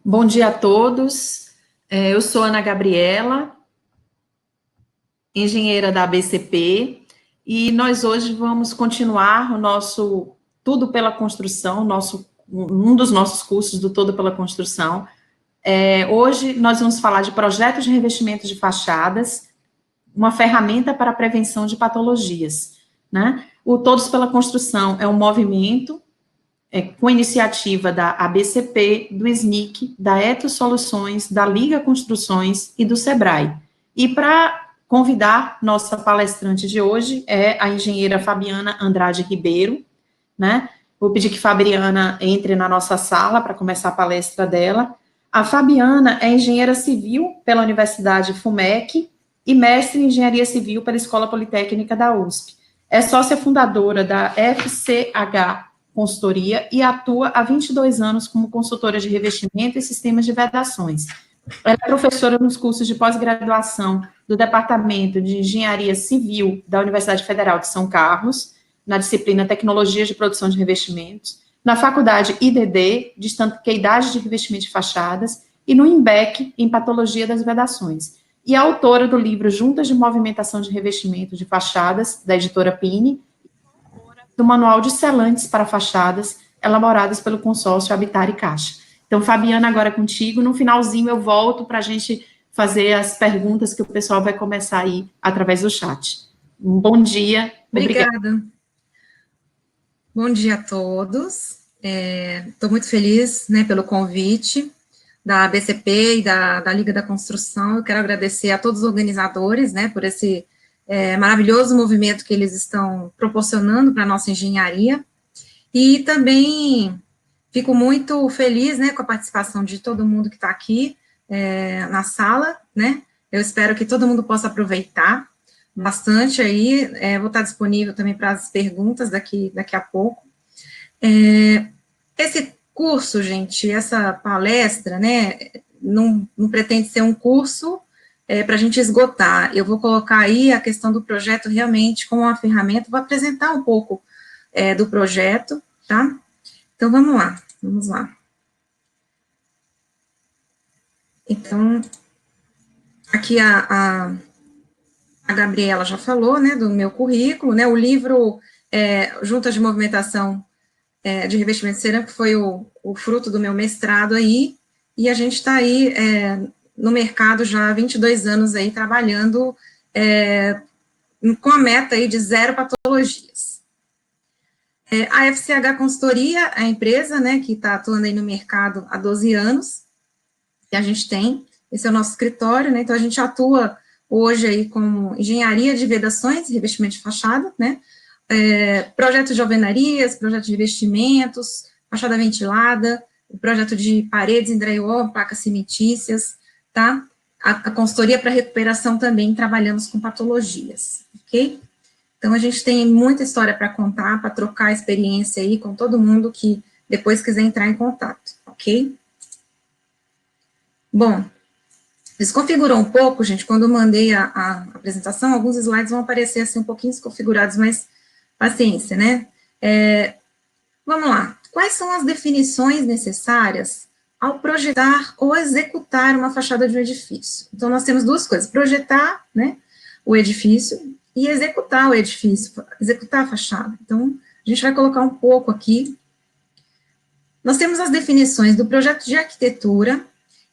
Bom dia a todos. Eu sou Ana Gabriela, engenheira da ABCP, e nós hoje vamos continuar o nosso Tudo pela Construção, um dos nossos cursos do Tudo pela Construção. Hoje nós vamos falar de projetos de revestimento de fachadas, uma ferramenta para a prevenção de patologias, né? O Todos pela Construção é um movimento com iniciativa da ABCP, do SNIC, da Etos Soluções, da Liga Construções e do SEBRAE. E para convidar nossa palestrante de hoje é a engenheira Fabiana Andrade Ribeiro, né? Vou pedir que Fabiana entre na nossa sala para começar a palestra dela. A Fabiana é engenheira civil pela Universidade FUMEC e mestre em engenharia civil pela Escola Politécnica da USP. É sócia fundadora da FCH Consultoria e atua há 22 anos como consultora de revestimento e sistemas de vedações. Ela é professora nos cursos de pós-graduação do Departamento de Engenharia Civil da Universidade Federal de São Carlos, na disciplina Tecnologias de Produção de Revestimentos, na Faculdade IDD, de Estanqueidade de Revestimento de Fachadas, e no IMBEC, em Patologia das Vedações. E é autora do livro Juntas de Movimentação de Revestimento de Fachadas, da editora Pini, do Manual de Selantes para Fachadas, elaboradas pelo consórcio Habitar e Caixa. Então, Fabiana, agora é contigo. No finalzinho eu volto para a gente fazer as perguntas que o pessoal vai começar aí através do chat. Um bom dia. Obrigada. Bom dia a todos. Estou muito feliz, né, pelo convite da ABCP e da Liga da Construção. Eu quero agradecer a todos os organizadores, né, por esse maravilhoso movimento que eles estão proporcionando para a nossa engenharia. E também fico muito feliz, né, com a participação de todo mundo que está aqui na sala, né. Eu espero que todo mundo possa aproveitar bastante aí, vou estar disponível também para as perguntas daqui a pouco. Esse curso, gente, essa palestra, né, não pretende ser um curso para a gente esgotar. Eu vou colocar aí a questão do projeto realmente como uma ferramenta, vou apresentar um pouco do projeto, tá? Então, vamos lá. Então, aqui a Gabriela já falou, né, do meu currículo, né, o livro Juntas de Movimentação de Revestimento Cerâmico foi o fruto do meu mestrado aí, e a gente está aí no mercado já há 22 anos aí, trabalhando com a meta aí de 0 patologias. A FCH Consultoria é a empresa, né, que está atuando aí no mercado há 12 anos, que a gente tem, esse é o nosso escritório, né, então a gente atua hoje aí com engenharia de vedações, revestimento de fachada, né, projetos de alvenarias, projetos de revestimentos, fachada ventilada, o projeto de paredes em drywall, placas cimentícias, tá? A consultoria para recuperação também, trabalhamos com patologias, ok? Então, a gente tem muita história para contar, para trocar experiência aí com todo mundo que depois quiser entrar em contato, ok? Bom, desconfigurou um pouco, gente, quando eu mandei a apresentação, alguns slides vão aparecer assim um pouquinho desconfigurados, mas paciência, né? Vamos lá. Quais são as definições necessárias ao projetar ou executar uma fachada de um edifício? Então, nós temos duas coisas, projetar, né, o edifício e executar o edifício, executar a fachada. Então, a gente vai colocar um pouco aqui. Nós temos as definições do projeto de arquitetura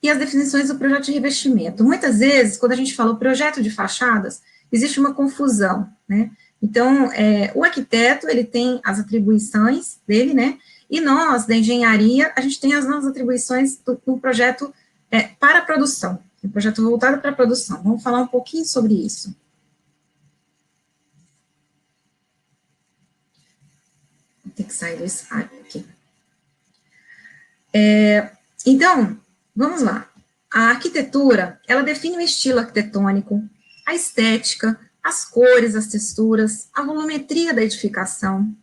e as definições do projeto de revestimento. Muitas vezes, quando a gente fala o projeto de fachadas, existe uma confusão, né? Então, o arquiteto, ele tem as atribuições dele, né, e nós, da engenharia, a gente tem as nossas atribuições do projeto para a produção, um projeto voltado para a produção. Vamos falar um pouquinho sobre isso. Vou ter que sair do slide aqui. Então, vamos lá. A arquitetura, ela define o estilo arquitetônico, a estética, as cores, as texturas, a volumetria da edificação,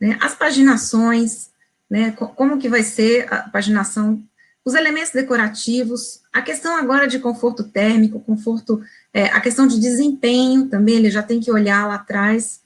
né, as paginações, né, como que vai ser a paginação, os elementos decorativos, a questão agora de conforto térmico, a questão de desempenho também, ele já tem que olhar lá atrás.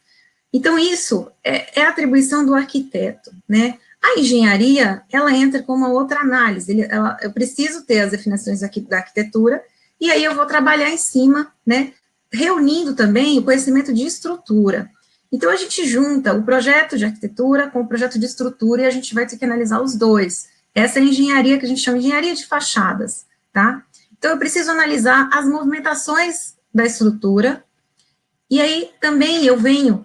Então, isso é a atribuição do arquiteto, né, A engenharia, ela entra com uma outra análise, eu preciso ter as definições da arquitetura, e aí eu vou trabalhar em cima, né, reunindo também o conhecimento de estrutura. Então, a gente junta o projeto de arquitetura com o projeto de estrutura, e a gente vai ter que analisar os dois. Essa é a engenharia que a gente chama de engenharia de fachadas, tá? Então, eu preciso analisar as movimentações da estrutura, e aí também eu venho,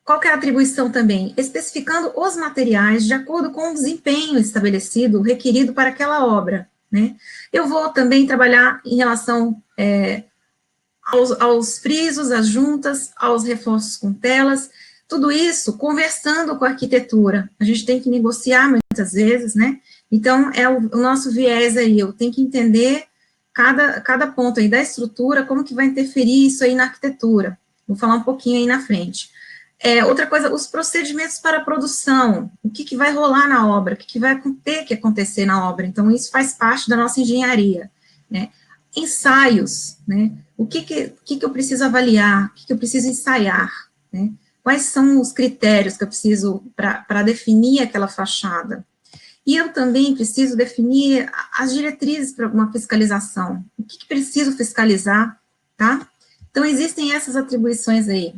qual que é a atribuição também? Especificando os materiais de acordo com o desempenho estabelecido, requerido para aquela obra, né? Eu vou também trabalhar em relação aos frisos, às juntas, aos reforços com telas, tudo isso conversando com a arquitetura. A gente tem que negociar muitas vezes, né? Então, é o nosso viés aí, eu tenho que entender cada ponto aí da estrutura, como que vai interferir isso aí na arquitetura. Vou falar um pouquinho aí na frente. Outra coisa, os procedimentos para a produção, o que vai rolar na obra, o que vai ter que acontecer na obra. Então, isso faz parte da nossa engenharia, né? Ensaios, né? O que eu preciso avaliar, o que eu preciso ensaiar, né? Quais são os critérios que eu preciso para definir aquela fachada. E eu também preciso definir as diretrizes para uma fiscalização. O que preciso fiscalizar, tá? Então, existem essas atribuições aí.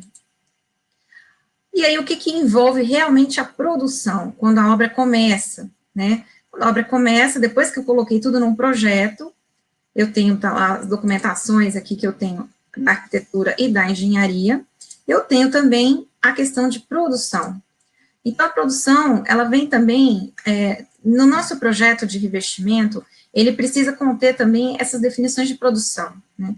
E aí, o que envolve realmente a produção, quando a obra começa, né? Quando a obra começa, depois que eu coloquei tudo num projeto, eu tenho as documentações aqui que eu tenho da arquitetura e da engenharia, eu tenho também a questão de produção. Então, a produção, ela vem também, no nosso projeto de revestimento, ele precisa conter também essas definições de produção, né?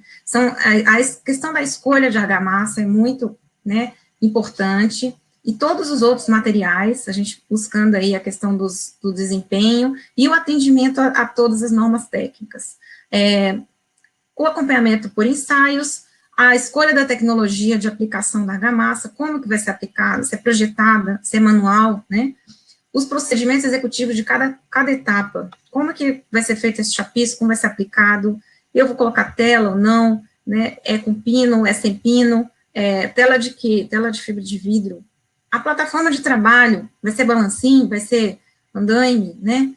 A questão da escolha de argamassa é muito, né, importante, e todos os outros materiais, a gente buscando aí a questão do desempenho e o atendimento a todas as normas técnicas. O acompanhamento por ensaios, a escolha da tecnologia de aplicação da argamassa, como que vai ser aplicada, se é projetada, se é manual, né? Os procedimentos executivos de cada etapa, como que vai ser feito esse chapiço, como vai ser aplicado, eu vou colocar tela ou não, né? É com pino, é sem pino, tela de quê? Tela de fibra de vidro. A plataforma de trabalho vai ser balancinho, vai ser andaime, né?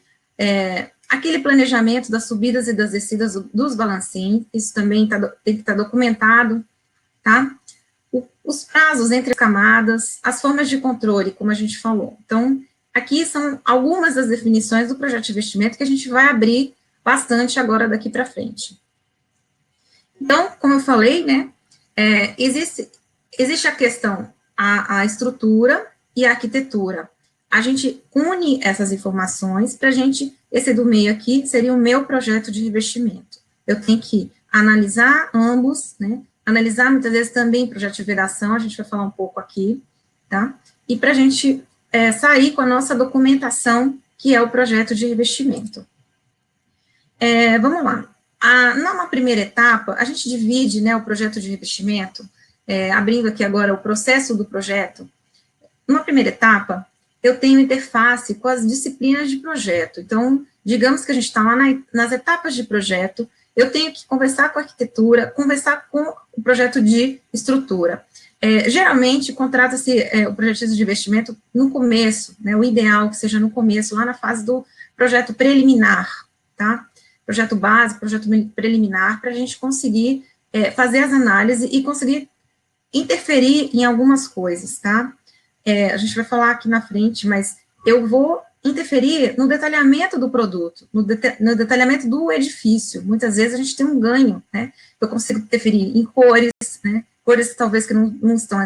Aquele planejamento das subidas e das descidas dos balancinhos, isso também tem que estar documentado, tá? Os prazos entre as camadas, as formas de controle, como a gente falou. Então, aqui são algumas das definições do projeto de investimento que a gente vai abrir bastante agora daqui para frente. Então, como eu falei, né, existe a questão, a estrutura e a arquitetura. A gente une essas informações para a gente, esse do meio aqui seria o meu projeto de revestimento. Eu tenho que analisar ambos, né, analisar muitas vezes também projeto de vedação, a gente vai falar um pouco aqui, tá? E para a gente sair com a nossa documentação, que é o projeto de revestimento. Vamos lá. Numa primeira etapa, a gente divide, né, o projeto de revestimento, abrindo aqui agora o processo do projeto. Numa primeira etapa, eu tenho interface com as disciplinas de projeto. Então, digamos que a gente está lá nas etapas de projeto, eu tenho que conversar com a arquitetura, conversar com o projeto de estrutura. Geralmente, contrata-se o projeto de investimento no começo, né, o ideal que seja no começo, lá na fase do projeto preliminar, tá? Projeto básico, projeto preliminar, para a gente conseguir fazer as análises e conseguir interferir em algumas coisas, tá? A gente vai falar aqui na frente, mas eu vou interferir no detalhamento do produto, no detalhamento do edifício. Muitas vezes a gente tem um ganho, né? Eu consigo interferir em cores, né? Cores talvez que não estão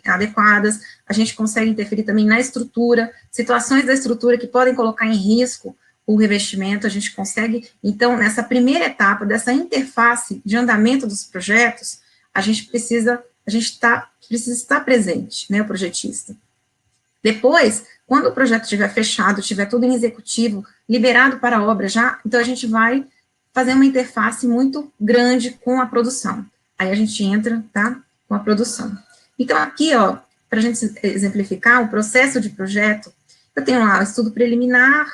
adequadas. A gente consegue interferir também na estrutura, situações da estrutura que podem colocar em risco o revestimento, a gente consegue. Então, nessa primeira etapa dessa interface de andamento dos projetos, a gente precisa estar presente, né, o projetista. Depois, quando o projeto estiver fechado, estiver tudo em executivo, liberado para a obra já, então a gente vai fazer uma interface muito grande com a produção. Aí a gente entra, tá, com a produção. Então, aqui, ó, para a gente exemplificar o processo de projeto, eu tenho lá o estudo preliminar,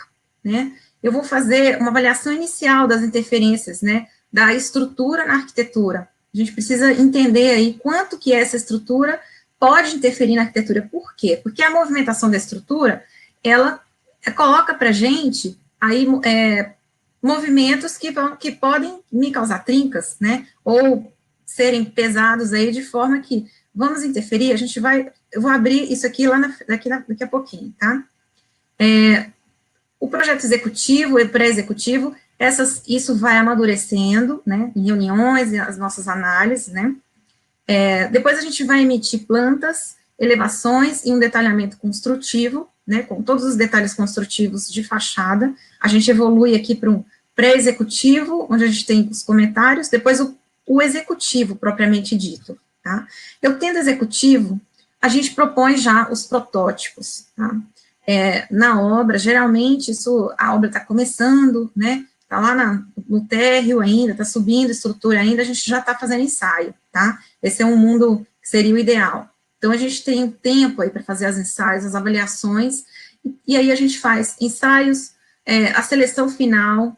né, eu vou fazer uma avaliação inicial das interferências, né, da estrutura na arquitetura. A gente precisa entender aí quanto que essa estrutura pode interferir na arquitetura. Por quê? Porque a movimentação da estrutura, ela coloca para a gente aí movimentos que podem me causar trincas, né, ou serem pesados aí de forma que vamos interferir, eu vou abrir isso aqui daqui a pouquinho, tá? O projeto executivo e pré-executivo, isso vai amadurecendo, né, em reuniões, as nossas análises, né, depois a gente vai emitir plantas, elevações e um detalhamento construtivo, né, com todos os detalhes construtivos de fachada. A gente evolui aqui para um pré-executivo, onde a gente tem os comentários, depois o executivo, propriamente dito, tá? Eu tendo executivo, a gente propõe já os protótipos, tá? Na obra, geralmente, a obra está começando, né, está lá no térreo ainda, está subindo estrutura ainda, a gente já está fazendo ensaio, tá? Esse é um mundo que seria o ideal. Então, a gente tem um tempo aí para fazer os ensaios, as avaliações, e aí a gente faz ensaios, a seleção final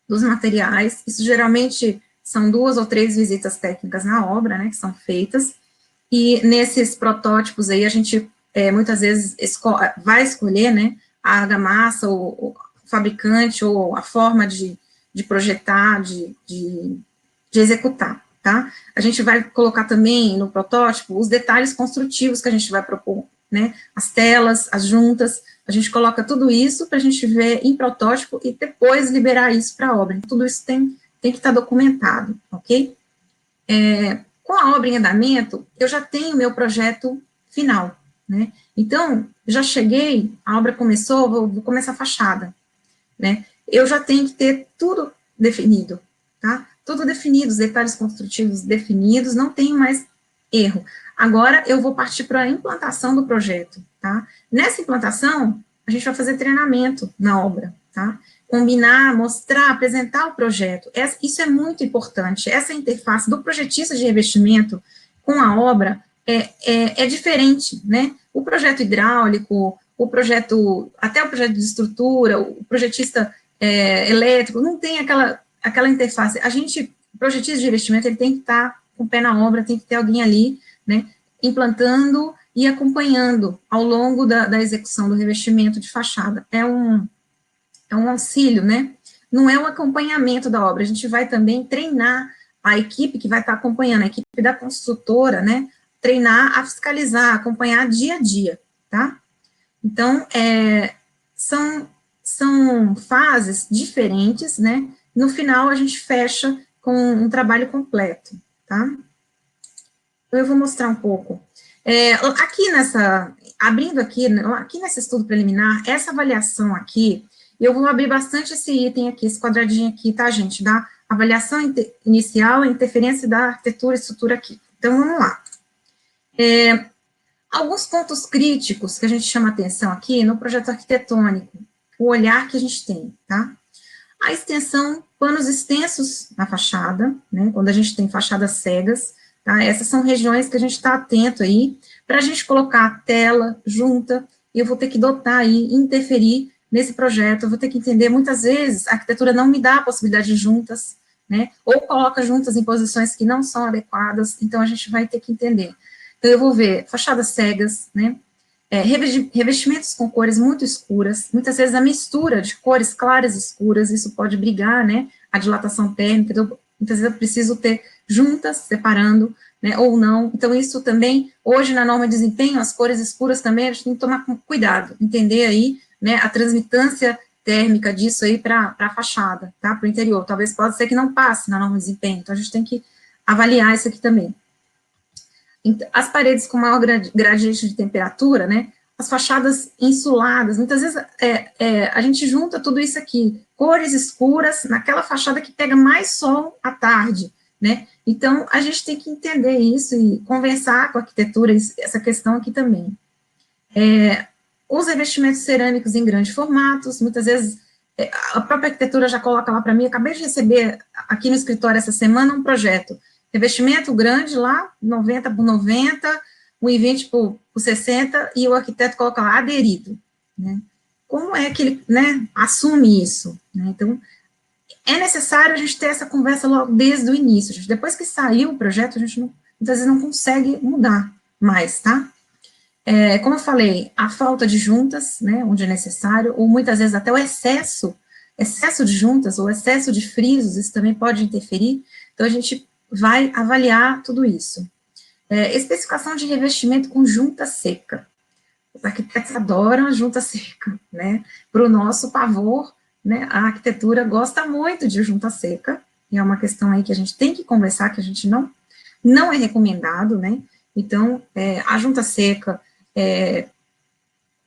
dos materiais, isso geralmente são 2 ou 3 visitas técnicas na obra, né, que são feitas, e nesses protótipos aí a gente muitas vezes vai escolher, né, a argamassa, o fabricante, ou a forma de projetar, de executar, tá? A gente vai colocar também no protótipo os detalhes construtivos que a gente vai propor, né, as telas, as juntas, a gente coloca tudo isso para a gente ver em protótipo e depois liberar isso para a obra. Então, tudo isso tem que estar documentado, ok? Com a obra em andamento, eu já tenho meu projeto final, né? Então, já cheguei, a obra começou, vou começar a fachada, né? Eu já tenho que ter tudo definido, tá? Tudo definido, os detalhes construtivos definidos, não tem mais erro. Agora, eu vou partir para a implantação do projeto, tá? Nessa implantação, a gente vai fazer treinamento na obra, tá? Combinar, mostrar, apresentar o projeto. Isso é muito importante. Essa interface do projetista de revestimento com a obra é diferente, né? O projeto hidráulico, até o projeto de estrutura, o projetista elétrico, não tem aquela interface. O projetista de revestimento, ele tem que estar com o pé na obra, tem que ter alguém ali, né, implantando e acompanhando ao longo da execução do revestimento de fachada. É um auxílio, né? Não é um acompanhamento da obra, a gente vai também treinar a equipe que vai estar acompanhando, a equipe da construtora, né, treinar a fiscalizar, acompanhar dia a dia, tá? Então, são fases diferentes, né? No final, a gente fecha com um trabalho completo, tá? Eu vou mostrar um pouco. Abrindo aqui nesse estudo preliminar, essa avaliação aqui, eu vou abrir bastante esse item aqui, esse quadradinho aqui, tá, gente? Da avaliação inicial, a interferência da arquitetura e estrutura aqui. Então, vamos lá. Alguns pontos críticos que a gente chama atenção aqui no projeto arquitetônico, o olhar que a gente tem, tá? A extensão, panos extensos na fachada, né, quando a gente tem fachadas cegas, tá? Essas são regiões que a gente está atento aí, para a gente colocar tela, junta, e eu vou ter que dotar aí, interferir nesse projeto, eu vou ter que entender, muitas vezes, a arquitetura não me dá a possibilidade de juntas, né, ou coloca juntas em posições que não são adequadas, então a gente vai ter que entender. Então, eu vou ver fachadas cegas, né, revestimentos com cores muito escuras, muitas vezes a mistura de cores claras e escuras, isso pode brigar, né, a dilatação térmica, então, muitas vezes eu preciso ter juntas, separando, né, ou não, então isso também, hoje na norma de desempenho, as cores escuras também, a gente tem que tomar cuidado, entender aí, né, a transmitância térmica disso aí para a fachada, tá, para o interior, talvez pode ser que não passe na norma de desempenho, então a gente tem que avaliar isso aqui também. As paredes com maior gradiente de temperatura, né, as fachadas insuladas, muitas vezes a gente junta tudo isso aqui, cores escuras naquela fachada que pega mais sol à tarde, né, então a gente tem que entender isso e conversar com a arquitetura, essa questão aqui também. Os revestimentos cerâmicos em grandes formatos, muitas vezes a própria arquitetura já coloca lá para mim, acabei de receber aqui no escritório essa semana um projeto, revestimento grande lá, 90 por 90, 1,20 por 60, e o arquiteto coloca lá, aderido, né? Como é que ele, né, assume isso, né? Então, é necessário a gente ter essa conversa logo desde o início, gente. Depois que saiu o projeto, a gente muitas vezes não consegue mudar, mais, tá? Como eu falei, a falta de juntas, né, onde é necessário, ou muitas vezes até o excesso de juntas, ou excesso de frisos, isso também pode interferir, então a gente vai avaliar tudo isso. Especificação de revestimento com junta seca. Os arquitetos adoram a junta seca, né? Para o nosso pavor, né, a arquitetura gosta muito de junta seca, e é uma questão aí que a gente tem que conversar, que a gente não é recomendado, né? Então, a junta seca,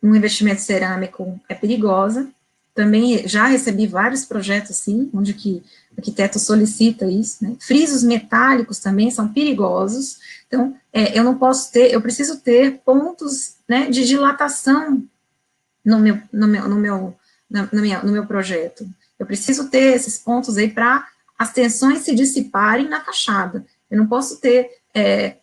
um investimento cerâmico é perigosa. Também já recebi vários projetos, assim, onde que o arquiteto solicita isso, né? Frisos metálicos também são perigosos. Então, eu preciso ter pontos, né, de dilatação no meu projeto. Eu preciso ter esses pontos aí para as tensões se dissiparem na fachada. Eu não posso ter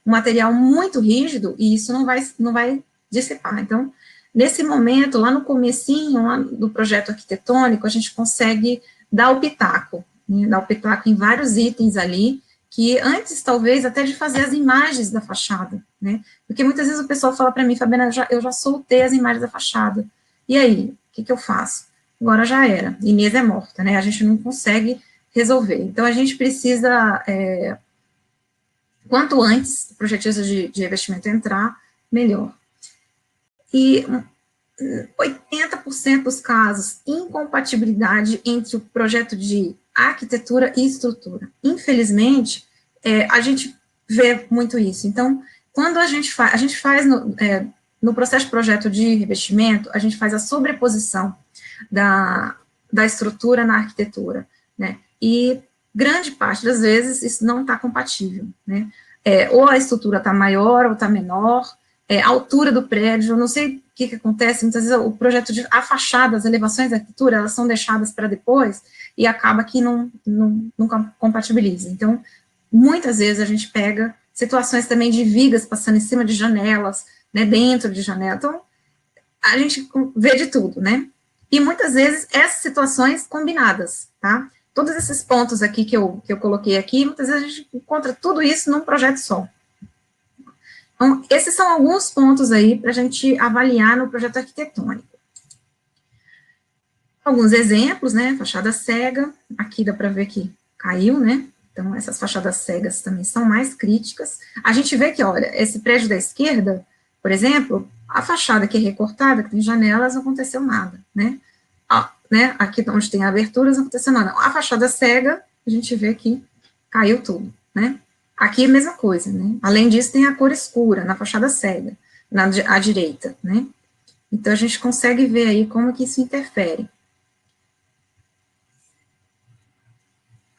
um material muito rígido e isso não vai dissipar. Então, nesse momento, lá no comecinho, lá do projeto arquitetônico, a gente consegue dar o pitaco, né, dar o pitaco em vários itens ali, que antes, talvez, até de fazer as imagens da fachada, né, porque muitas vezes o pessoal fala para mim, Fabiana, eu já soltei as imagens da fachada, e aí, o que eu faço? Agora já era, Inês é morta, né, a gente não consegue resolver, então a gente precisa, quanto antes o projetista de revestimento entrar, melhor. E 80% dos casos, incompatibilidade entre o projeto de arquitetura e estrutura. Infelizmente, a gente vê muito isso. Então, quando a gente faz no processo de projeto de revestimento, a gente faz a sobreposição da estrutura na arquitetura, né? E grande parte das vezes isso não está compatível, né? Ou a estrutura está maior ou está menor, a altura do prédio, eu não sei o que acontece, muitas vezes o projeto a fachada, as elevações da arquitetura, elas são deixadas para depois, e acaba que não compatibiliza. Então, muitas vezes a gente pega situações também de vigas passando em cima de janelas, né, dentro de janelas, então, a gente vê de tudo, né, e muitas vezes essas situações combinadas, tá, todos esses pontos aqui que eu coloquei aqui, muitas vezes a gente encontra tudo isso num projeto só. Então, esses são alguns pontos aí para a gente avaliar no projeto arquitetônico. Alguns exemplos, né, fachada cega, aqui dá para ver que caiu, né, então essas fachadas cegas também são mais críticas. A gente vê que, olha, esse prédio da esquerda, por exemplo, a fachada aqui é recortada, que tem janelas, não aconteceu nada, né, aqui onde tem aberturas, não aconteceu nada. A fachada cega, a gente vê que caiu tudo, né. Aqui é a mesma coisa, né? Além disso, tem a cor escura na fachada cega, à direita, né? Então, a gente consegue ver aí como que isso interfere.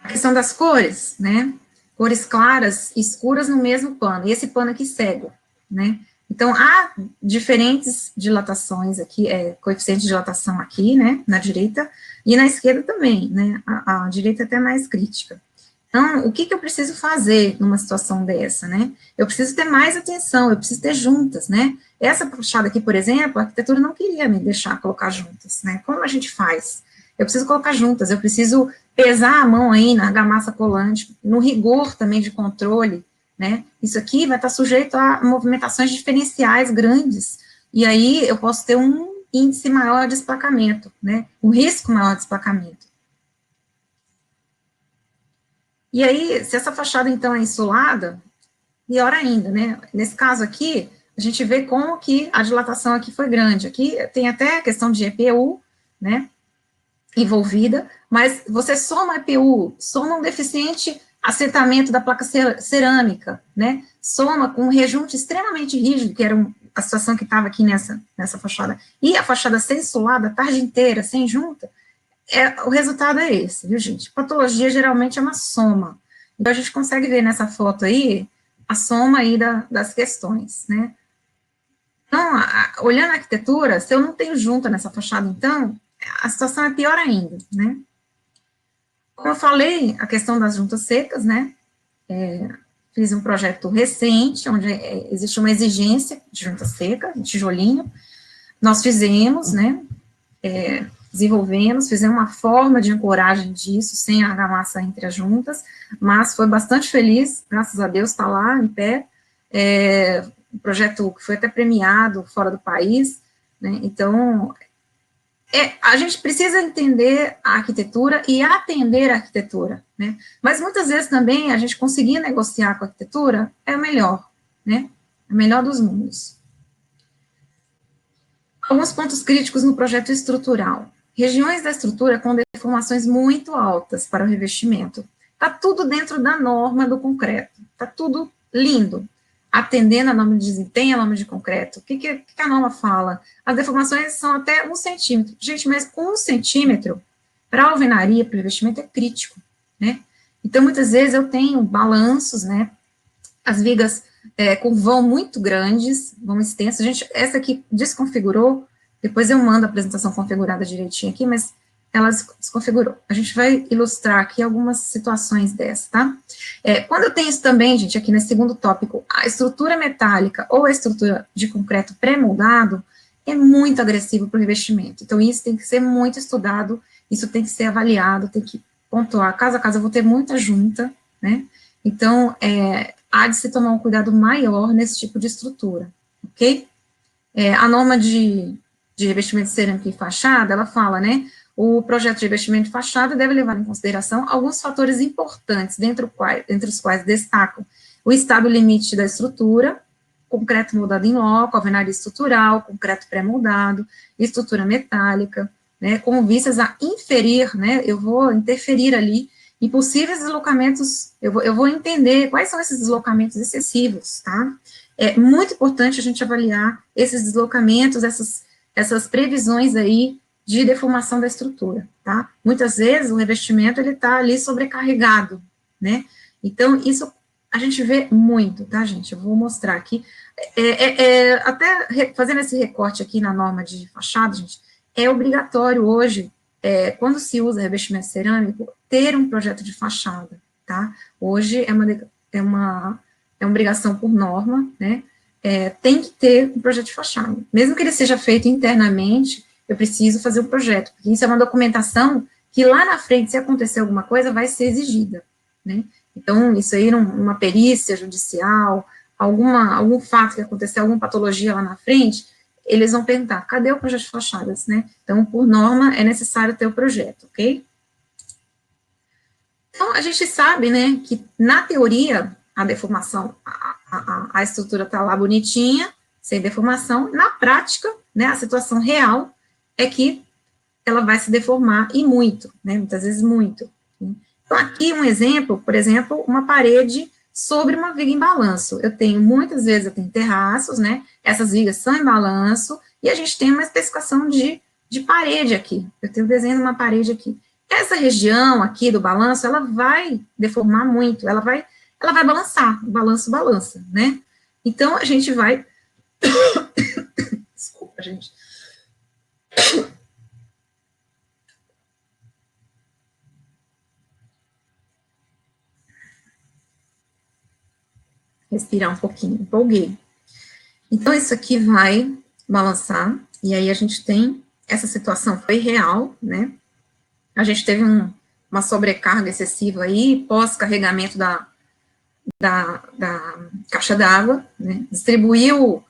A questão das cores, né? Cores claras e escuras no mesmo pano, e esse pano aqui cego, né? Então, há diferentes dilatações aqui, coeficiente de dilatação aqui, né? Na direita, e na esquerda também, né? A direita é até mais crítica. Então, o que eu preciso fazer numa situação dessa, né? Eu preciso ter mais atenção, eu preciso ter juntas, né? Essa fachada aqui, por exemplo, a arquitetura não queria me deixar colocar juntas, né? Como a gente faz? Eu preciso colocar juntas, eu preciso pesar a mão aí na argamassa colante, no rigor também de controle, né? Isso aqui vai estar sujeito a movimentações diferenciais grandes, e aí eu posso ter um índice maior de esplacamento, né? Um risco maior de esplacamento. E aí, se essa fachada, então, é insulada, pior ainda, né? Nesse caso aqui, a gente vê como que a dilatação aqui foi grande. Aqui tem até a questão de EPU, né, envolvida, mas você soma EPU, soma um deficiente assentamento da placa cerâmica, né, soma com um rejunte extremamente rígido, que era a situação que estava aqui nessa fachada, e a fachada sem insulada a tarde inteira, sem junta, o resultado é esse, viu, gente? Patologia geralmente é uma soma. Então, a gente consegue ver nessa foto aí, a soma aí das questões, né? Então, olhando a arquitetura, se eu não tenho junta nessa fachada, então, a situação é pior ainda, né? Como eu falei, a questão das juntas secas, né? Fiz um projeto recente, onde existe uma exigência de junta seca, de tijolinho. Nós fizemos, né? Desenvolvemos, fizemos uma forma de ancoragem disso, sem a argamassa entre as juntas, mas foi bastante feliz, graças a Deus, está lá, em pé, um projeto que foi até premiado fora do país, né? Então, a gente precisa entender a arquitetura e atender a arquitetura, né? Mas muitas vezes também a gente conseguir negociar com a arquitetura é o melhor, né? É o melhor dos mundos. Alguns pontos críticos no projeto estrutural. Regiões da estrutura com deformações muito altas para o revestimento. Está tudo dentro da norma do concreto. Está tudo lindo. Atendendo a norma de desempenho, a norma de concreto. O que a norma fala? As deformações são até 1 centímetro. Gente, mas 1 centímetro para a alvenaria, para o revestimento, é crítico, né? Então, muitas vezes eu tenho balanços, né? As vigas com vão muito grandes, vão extensas. Gente, essa aqui desconfigurou, depois eu mando a apresentação configurada direitinho aqui, mas ela desconfigurou. A gente vai ilustrar aqui algumas situações dessas, tá? Quando eu tenho isso também, gente, aqui nesse segundo tópico, a estrutura metálica ou a estrutura de concreto pré-moldado é muito agressivo para o revestimento. Então, isso tem que ser muito estudado, isso tem que ser avaliado, tem que pontuar. Caso a caso, eu vou ter muita junta, né? Então, há de se tomar um cuidado maior nesse tipo de estrutura, ok? A norma de revestimento de cerâmica e fachada, ela fala, né, o projeto de revestimento de fachada deve levar em consideração alguns fatores importantes, entre os quais destacam o estado limite da estrutura, concreto moldado em loco, alvenaria estrutural, concreto pré-moldado, estrutura metálica, né, com vistas a inferir, né, eu vou interferir ali em possíveis deslocamentos, eu vou entender quais são esses deslocamentos excessivos, tá? É muito importante a gente avaliar esses deslocamentos, essas previsões aí de deformação da estrutura, tá? Muitas vezes o revestimento, ele tá ali sobrecarregado, né? Então, isso a gente vê muito, tá, gente? Eu vou mostrar aqui. Até fazendo esse recorte aqui na norma de fachada, gente, é obrigatório hoje, quando se usa revestimento cerâmico, ter um projeto de fachada, tá? Hoje é uma obrigação por norma, né? Tem que ter um projeto de fachada. Mesmo que ele seja feito internamente, eu preciso fazer um projeto, porque isso é uma documentação que lá na frente, se acontecer alguma coisa, vai ser exigida, né? Então, isso aí, numa perícia judicial, algum fato que acontecer, alguma patologia lá na frente, eles vão perguntar, cadê o projeto de fachadas, né? Então, por norma, é necessário ter o projeto, ok? Então, a gente sabe, né, que na teoria, a deformação, a estrutura está lá bonitinha, sem deformação, na prática, né, a situação real é que ela vai se deformar, e muito, né, muitas vezes muito. Então, aqui um exemplo, por exemplo, uma parede sobre uma viga em balanço. Muitas vezes eu tenho terraços, né, essas vigas são em balanço, e a gente tem uma especificação de parede aqui. Eu tenho o desenho de uma parede aqui. Essa região aqui do balanço, ela vai deformar muito, ela vai balançar, o balanço balança, né? Então, a gente vai... Desculpa, gente. Respirar um pouquinho, empolguei. Então, isso aqui vai balançar, e aí a gente tem, essa situação foi real, né? A gente teve uma sobrecarga excessiva aí, pós-carregamento da caixa d'água, né? Distribuiu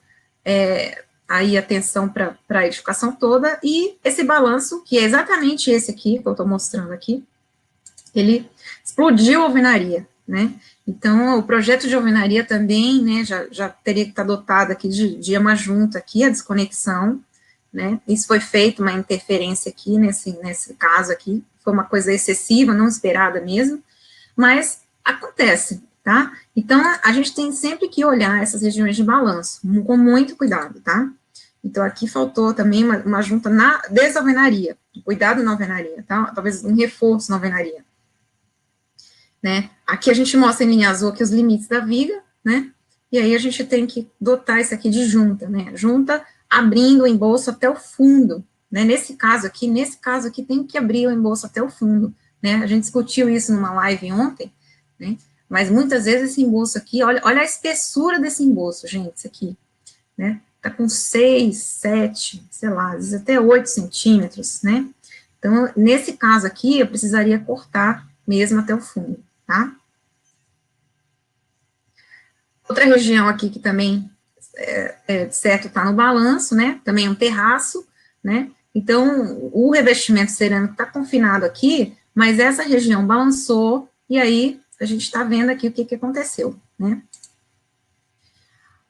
aí a tensão para a edificação toda, e esse balanço, que é exatamente esse aqui, que eu estou mostrando aqui, ele explodiu a alvenaria, né? Então, o projeto de alvenaria também, né, já teria que estar dotado aqui de uma junta aqui, a desconexão, né? Isso foi feito, uma interferência aqui, nesse caso aqui, foi uma coisa excessiva, não esperada mesmo, mas acontece, tá? Então, a gente tem sempre que olhar essas regiões de balanço, com muito cuidado, tá? Então, aqui faltou também uma junta na desalvenaria, cuidado na alvenaria, tá? Talvez um reforço na alvenaria. Né? Aqui a gente mostra em linha azul aqui os limites da viga, né? E aí a gente tem que dotar isso aqui de junta, né? Junta abrindo o embolso até o fundo, né? Nesse caso aqui tem que abrir o embolso até o fundo, né? A gente discutiu isso numa live ontem, né? Mas muitas vezes esse embolso aqui, olha a espessura desse embolso, gente, isso aqui, né? Tá com 6, 7, sei lá, às vezes até 8 centímetros, né? Então, nesse caso aqui, eu precisaria cortar mesmo até o fundo, tá? Outra região aqui que também certo, está no balanço, né, também é um terraço, né, então, o revestimento cerâmico está confinado aqui, mas essa região balançou, e aí a gente está vendo aqui o que aconteceu, né.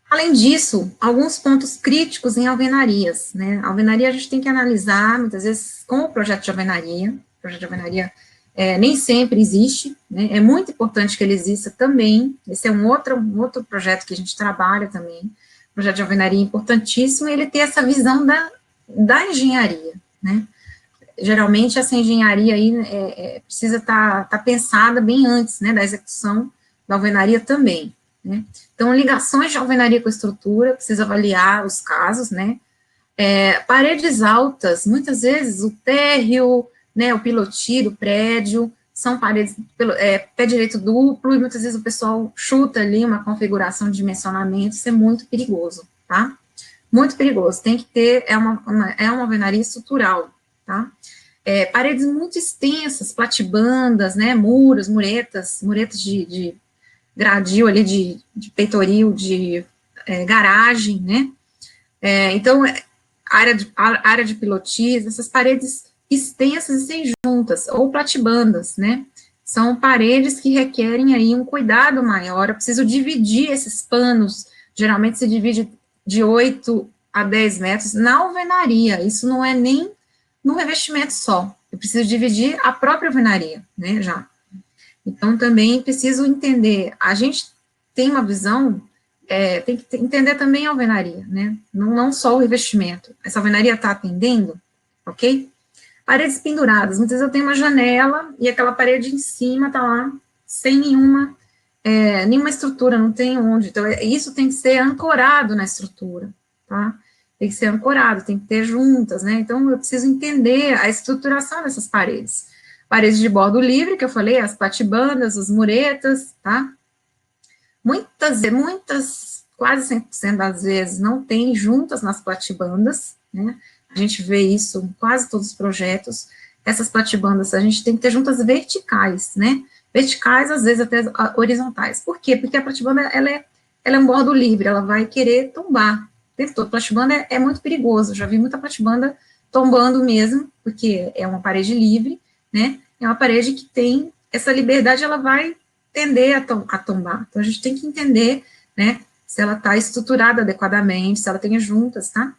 Além disso, alguns pontos críticos em alvenarias, né, a alvenaria a gente tem que analisar, muitas vezes, com o projeto de alvenaria, o projeto de alvenaria nem sempre existe, né, é muito importante que ele exista também, esse é um outro projeto que a gente trabalha também, o projeto de alvenaria é importantíssimo, ele ter essa visão da engenharia, né, geralmente essa engenharia aí precisa estar pensada bem antes, né, da execução da alvenaria também, né. Então, ligações de alvenaria com estrutura, precisa avaliar os casos, né, paredes altas, muitas vezes o térreo, né, o pilotis do prédio, são paredes, pé direito duplo, e muitas vezes o pessoal chuta ali uma configuração de dimensionamento, isso é muito perigoso, tá? Muito perigoso, tem que ter, é uma alvenaria estrutural, tá? Paredes muito extensas, platibandas, né, muretas de gradil ali, de peitoril, de garagem, né? Então, área de pilotis, essas paredes extensas e sem juntas, ou platibandas, né? São paredes que requerem aí um cuidado maior, eu preciso dividir esses panos, geralmente se divide de 8 a 10 metros na alvenaria, isso não é nem no revestimento só, eu preciso dividir a própria alvenaria, né, já. Então, também preciso entender, a gente tem uma visão, tem que entender também a alvenaria, né, não só o revestimento, essa alvenaria está atendendo, ok? Paredes penduradas, muitas vezes eu tenho uma janela, e aquela parede em cima está lá, sem nenhuma estrutura, não tem onde, então isso tem que ser ancorado na estrutura, tá? Tem que ser ancorado, tem que ter juntas, né, então eu preciso entender a estruturação dessas paredes. Paredes de bordo livre, que eu falei, as platibandas, as muretas, tá? Muitas, quase 100% das vezes, não tem juntas nas platibandas, né? A gente vê isso em quase todos os projetos. Essas platibandas, a gente tem que ter juntas verticais, né? Verticais, às vezes até horizontais. Por quê? Porque a platibanda, ela é um bordo livre, ela vai querer tombar. O tempo todo, platibanda é muito perigoso, já vi muita platibanda tombando mesmo, porque é uma parede livre, né? É uma parede que tem essa liberdade, ela vai tender a tombar. Então, a gente tem que entender, né, se ela está estruturada adequadamente, se ela tem juntas, tá?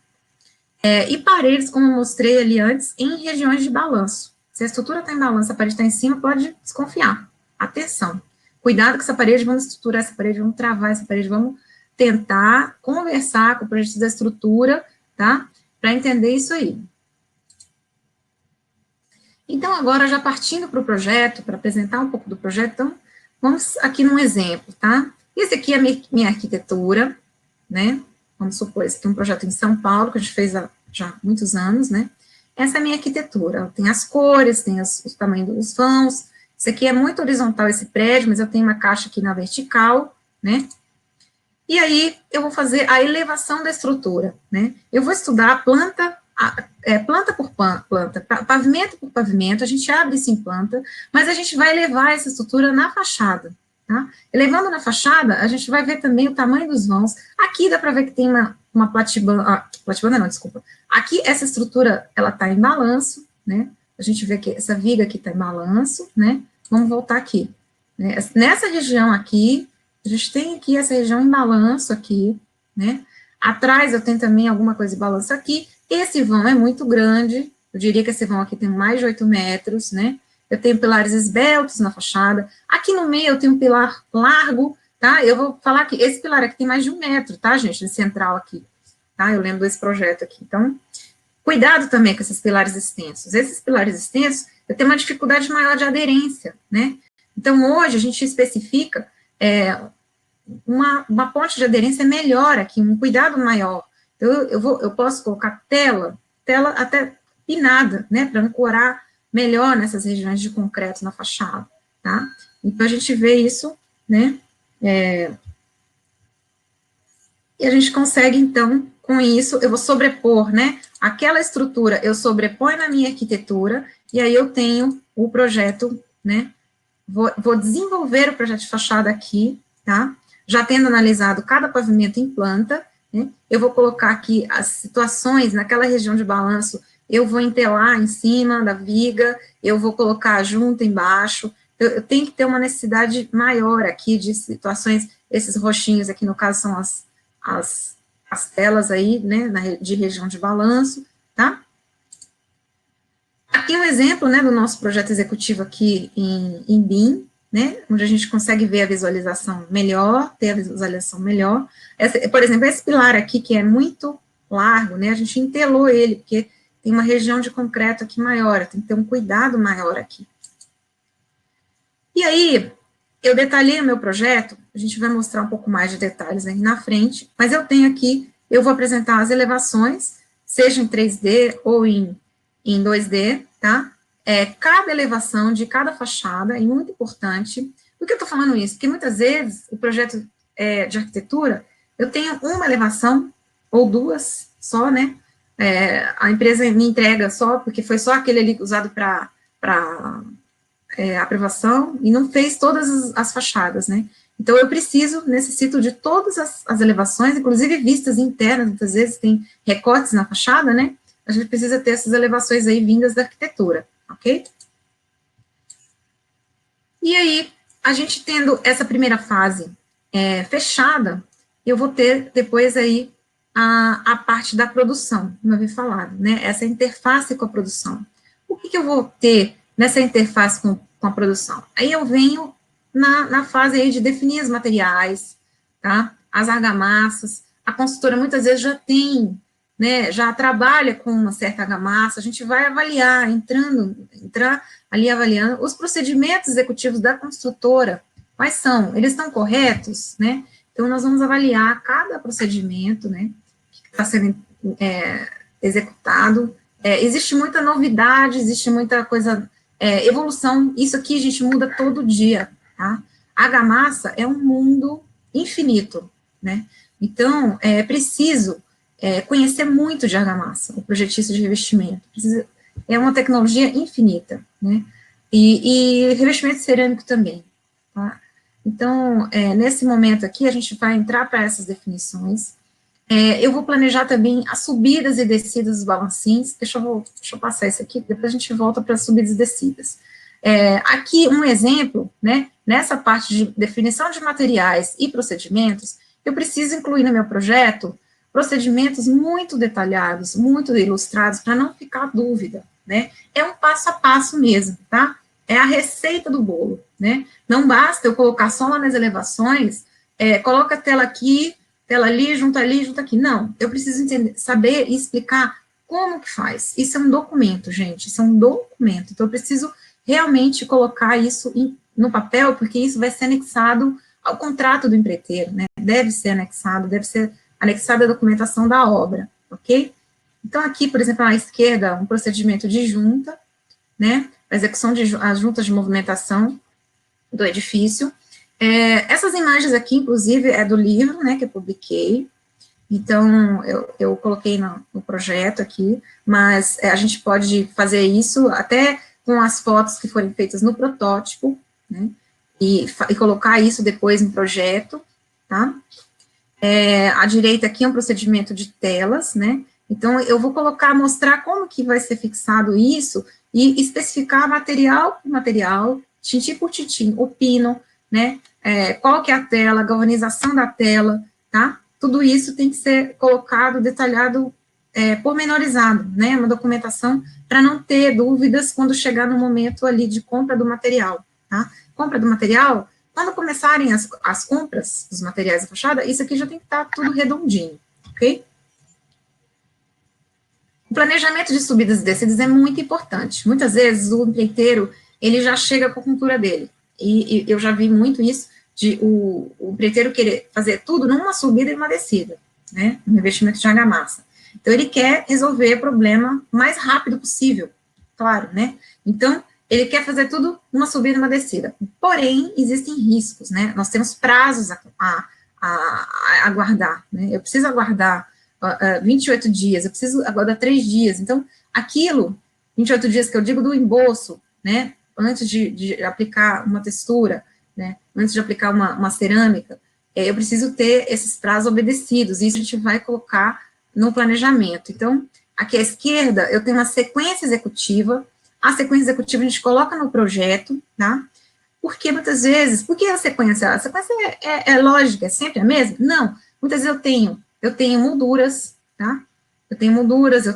E paredes, como eu mostrei ali antes, em regiões de balanço. Se a estrutura está em balanço, a parede está em cima, pode desconfiar. Atenção. Cuidado com essa parede, vamos estruturar essa parede, vamos travar essa parede, vamos tentar conversar com o projetista da estrutura, tá? Para entender isso aí. Então, agora, já partindo para o projeto, para apresentar um pouco do projeto, então, vamos aqui num exemplo, tá? Esse aqui é a minha arquitetura, né? Vamos supor, esse aqui é um projeto em São Paulo, que a gente fez há já muitos anos, né? Essa é a minha arquitetura, tem as cores, tem o tamanho dos vãos, isso aqui é muito horizontal esse prédio, mas eu tenho uma caixa aqui na vertical, né? E aí, eu vou fazer a elevação da estrutura, né? Eu vou estudar a planta por planta, pavimento por pavimento, a gente abre isso em planta, mas a gente vai elevar essa estrutura na fachada, tá? Elevando na fachada, a gente vai ver também o tamanho dos vãos. Aqui dá para ver que tem uma platibanda, não, desculpa. Aqui, essa estrutura, ela está em balanço, né? A gente vê que essa viga aqui está em balanço, né? Vamos voltar aqui. Né? Nessa região aqui, a gente tem aqui essa região em balanço aqui, né? Atrás eu tenho também alguma coisa de balanço aqui. Esse vão é muito grande, eu diria que esse vão aqui tem mais de 8 metros, né? Eu tenho pilares esbeltos na fachada. Aqui no meio eu tenho um pilar largo, tá? Eu vou falar que esse pilar aqui tem mais de 1 metro, tá, gente? Esse central aqui, tá? Eu lembro desse projeto aqui. Então, cuidado também com esses pilares extensos. Esses pilares extensos, eu tenho uma dificuldade maior de aderência, né? Então, hoje a gente especifica uma ponte de aderência melhor aqui, um cuidado maior. Eu posso colocar tela até pinada, né, para ancorar melhor nessas regiões de concreto na fachada, tá? Então, a gente vê isso, né, e a gente consegue, então, com isso, eu vou sobrepor, né, aquela estrutura eu sobreponho na minha arquitetura, e aí eu tenho o projeto, né, vou desenvolver o projeto de fachada aqui, tá? Já tendo analisado cada pavimento em planta, né? Eu vou colocar aqui as situações naquela região de balanço, eu vou entelar em cima da viga, eu vou colocar a junta embaixo, eu tenho que ter uma necessidade maior aqui de situações, esses roxinhos aqui, no caso, são as telas aí, né, de região de balanço, tá? Aqui um exemplo, né, do nosso projeto executivo aqui em BIM, né, onde a gente consegue ver a visualização melhor, ter a visualização melhor. Por exemplo, esse pilar aqui, que é muito largo, né, a gente entelou ele, porque tem uma região de concreto aqui maior, tem que ter um cuidado maior aqui. E aí, eu detalhei o meu projeto, a gente vai mostrar um pouco mais de detalhes aí na frente, mas eu tenho aqui, eu vou apresentar as elevações, seja em 3D ou em 2D, tá? Cada elevação de cada fachada é muito importante. Por que eu estou falando isso? Porque muitas vezes o projeto de arquitetura, eu tenho uma elevação, ou duas só, né? A empresa me entrega só, porque foi só aquele ali usado para aprovação, e não fez todas as fachadas, né? Então, eu necessito de todas as elevações, inclusive vistas internas, muitas vezes tem recortes na fachada, né? A gente precisa ter essas elevações aí vindas da arquitetura, ok? E aí, a gente tendo essa primeira fase fechada, eu vou ter depois aí a parte da produção, como eu havia falado, né? Essa interface com a produção. O que eu vou ter nessa interface com a produção? Aí eu venho na fase aí de definir os materiais, tá? As argamassas. A consultora muitas vezes já tem, né, já trabalha com uma certa argamassa, a gente vai avaliar, entrar ali avaliando os procedimentos executivos da construtora, quais são, eles estão corretos, né? Então, nós vamos avaliar cada procedimento, né, que está sendo executado. Existe muita novidade, existe muita coisa, evolução, isso aqui a gente muda todo dia, tá? A argamassa é um mundo infinito, né? Então, é preciso conhecer muito de argamassa, o projetista de revestimento. É uma tecnologia infinita, né? E revestimento cerâmico também, tá? Então, nesse momento aqui, a gente vai entrar para essas definições. Eu vou planejar também as subidas e descidas dos balancins. Deixa eu passar isso aqui, depois a gente volta para as subidas e descidas. Aqui, um exemplo, né? Nessa parte de definição de materiais e procedimentos, eu preciso incluir no meu projeto procedimentos muito detalhados, muito ilustrados, para não ficar dúvida, né? É um passo a passo mesmo, tá? É a receita do bolo, né? Não basta eu colocar só lá nas elevações, coloca a tela aqui, tela ali, junta aqui. Não, eu preciso saber e explicar como que faz. Isso é um documento, gente, isso é um documento. Então, eu preciso realmente colocar isso no papel, porque isso vai ser anexado ao contrato do empreiteiro, né? Deve ser anexada a documentação da obra, ok? Então, aqui, por exemplo, à esquerda, um procedimento de junta, né? A execução as juntas de movimentação do edifício. Essas imagens aqui, inclusive, é do livro, né, que eu publiquei. Então, eu coloquei no projeto aqui, mas a gente pode fazer isso até com as fotos que forem feitas no protótipo, né, e colocar isso depois no projeto, tá? À direita aqui é um procedimento de telas, né, então eu vou mostrar como que vai ser fixado isso, e especificar material por material, tintim por tintim, o pino, né, qual que é a tela, a galvanização da tela, tá? Tudo isso tem que ser colocado, detalhado, pormenorizado, né, uma documentação, para não ter dúvidas quando chegar no momento ali de compra do material, tá? Compra do material, quando começarem as compras dos materiais da fachada, isso aqui já tem que estar tudo redondinho, ok? O planejamento de subidas e descidas é muito importante. Muitas vezes o empreiteiro, ele já chega com a cultura dele, e eu já vi muito isso, de o empreiteiro querer fazer tudo numa subida e uma descida, né, um investimento de argamassa. Então, ele quer resolver o problema o mais rápido possível, claro, né? Então, ele quer fazer tudo numa subida e uma descida. Porém, existem riscos, né? Nós temos prazos a aguardar, né? Eu preciso aguardar 28 dias, eu preciso aguardar 3 dias. Então, aquilo, 28 dias que eu digo do embolso, né? Antes de aplicar uma textura, né? Antes de aplicar uma cerâmica, eu preciso ter esses prazos obedecidos, isso a gente vai colocar no planejamento. Então, aqui à esquerda, eu tenho uma sequência executiva, a sequência executiva a gente coloca no projeto, tá? Porque muitas vezes, por que a sequência? A sequência é lógica, é sempre a mesma? Não, muitas vezes eu tenho molduras, tá? Eu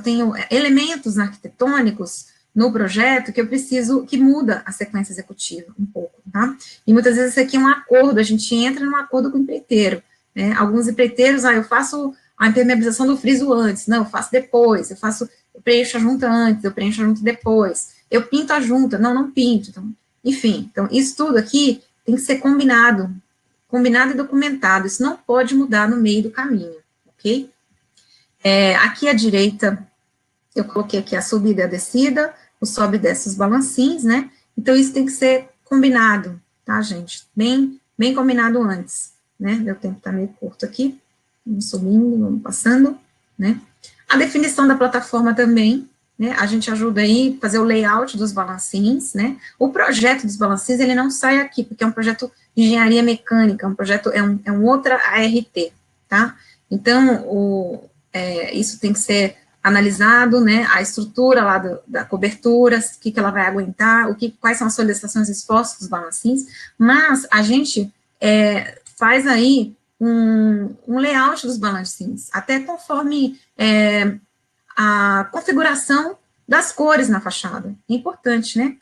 tenho elementos arquitetônicos no projeto que eu preciso, que muda a sequência executiva um pouco, tá? E muitas vezes isso aqui é um acordo, a gente entra num acordo com o empreiteiro, né? Alguns empreiteiros, eu faço a impermeabilização do friso antes, não, eu faço depois, eu preencho a junta antes, eu preencho a junta depois, eu pinto a junta, não pinto, então, enfim, então, isso tudo aqui tem que ser combinado e documentado, isso não pode mudar no meio do caminho, ok? Aqui à direita, eu coloquei aqui a subida e a descida, o sobe e desce os balancins, né? Então, isso tem que ser combinado, tá, gente? Bem combinado antes, né? Meu tempo tá meio curto aqui, vamos subindo, vamos passando, né? A definição da plataforma também, né? A gente ajuda aí a fazer o layout dos balancins, né? O projeto dos balancins, ele não sai aqui, porque é um projeto de engenharia mecânica, é um outra ART, tá? Então, isso tem que ser analisado, né, a estrutura lá da cobertura, o que ela vai aguentar, quais são as solicitações expostas dos balancins, mas a gente faz aí um layout dos balancins, até conforme a configuração das cores na fachada, é importante, né,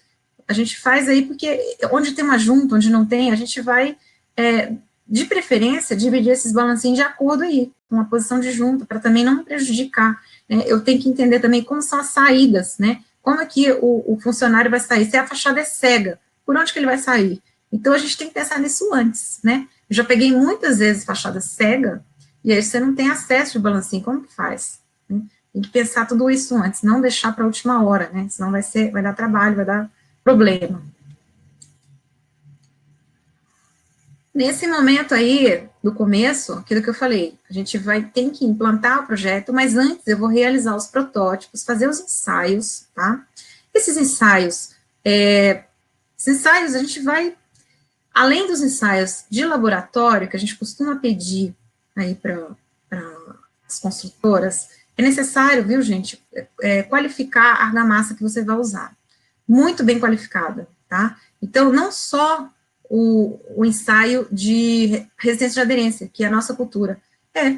a gente faz aí, porque onde tem uma junta, onde não tem, a gente vai, de preferência, dividir esses balancinhos de acordo aí, com a posição de junta, para também não prejudicar, né, eu tenho que entender também como são as saídas, né, como é que o funcionário vai sair, se a fachada é cega, por onde que ele vai sair? Então, a gente tem que pensar nisso antes, né, eu já peguei muitas vezes fachada cega, e aí você não tem acesso de balancinho, como que faz? Né? Tem que pensar tudo isso antes, não deixar para a última hora, né, senão vai dar trabalho, vai dar problema. Nesse momento aí, do começo, aquilo que eu falei, a gente tem que implantar o projeto, mas antes eu vou realizar os protótipos, fazer os ensaios, tá? Esses ensaios a gente vai, além dos ensaios de laboratório, que a gente costuma pedir aí para as construtoras, é necessário, viu, gente, qualificar a argamassa que você vai usar. Muito bem qualificada, tá? Então, não só o ensaio de resistência de aderência, que é a nossa cultura.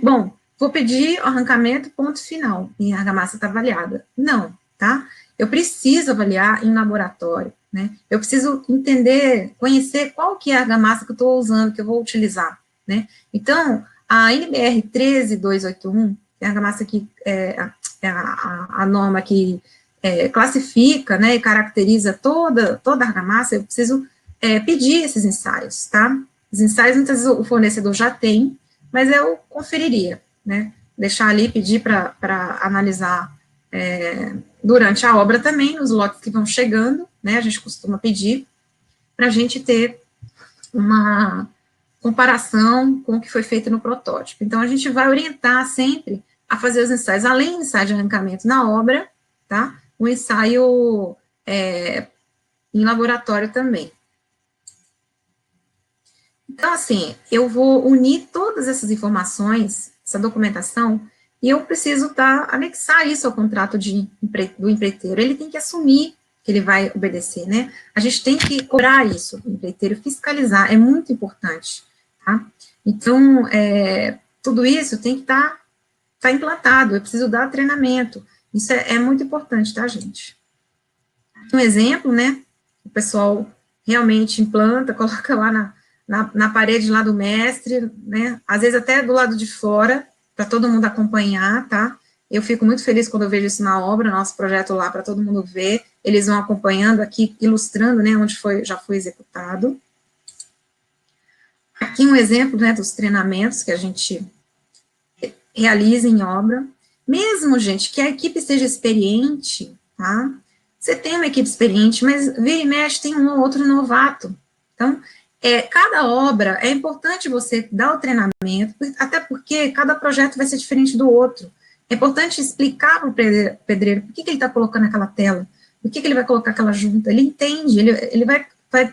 Bom, vou pedir arrancamento, ponto final, e a argamassa está avaliada. Não, tá? Eu preciso avaliar em laboratório, né? Eu preciso entender, conhecer qual que é a argamassa que eu estou usando, que eu vou utilizar, né? Então, a NBR 13281, que é a argamassa que a norma que classifica, né, e caracteriza toda a argamassa, eu preciso pedir esses ensaios, tá? Os ensaios, muitas vezes, o fornecedor já tem, mas eu conferiria, né? Deixar ali, pedir para analisar durante a obra também, nos lotes que vão chegando, né? A gente costuma pedir, para a gente ter uma comparação com o que foi feito no protótipo. Então, a gente vai orientar sempre a fazer os ensaios, além do ensaio de arrancamento na obra, tá? O ensaio em laboratório também. Então, assim, eu vou unir todas essas informações, essa documentação, e eu preciso anexar isso ao contrato do empreiteiro. Ele tem que assumir que ele vai obedecer, né? A gente tem que cobrar isso do empreiteiro, fiscalizar, é muito importante, tá? Então, tudo isso tem que estar implantado, eu preciso dar treinamento. Isso é muito importante, tá, gente? Um exemplo, né? O pessoal realmente implanta, coloca lá na parede lá do mestre, né? Às vezes até do lado de fora, para todo mundo acompanhar, tá? Eu fico muito feliz quando eu vejo isso na obra, nosso projeto lá, para todo mundo ver. Eles vão acompanhando aqui, ilustrando, né? Onde já foi executado. Aqui um exemplo, né? Dos treinamentos que a gente realiza em obra. Mesmo, gente, que a equipe seja experiente, tá? Você tem uma equipe experiente, mas vira e mexe tem um ou outro novato. Então, cada obra, é importante você dar o treinamento, até porque cada projeto vai ser diferente do outro. É importante explicar para o pedreiro por que ele está colocando aquela tela, por que ele vai colocar aquela junta. Ele entende, ele vai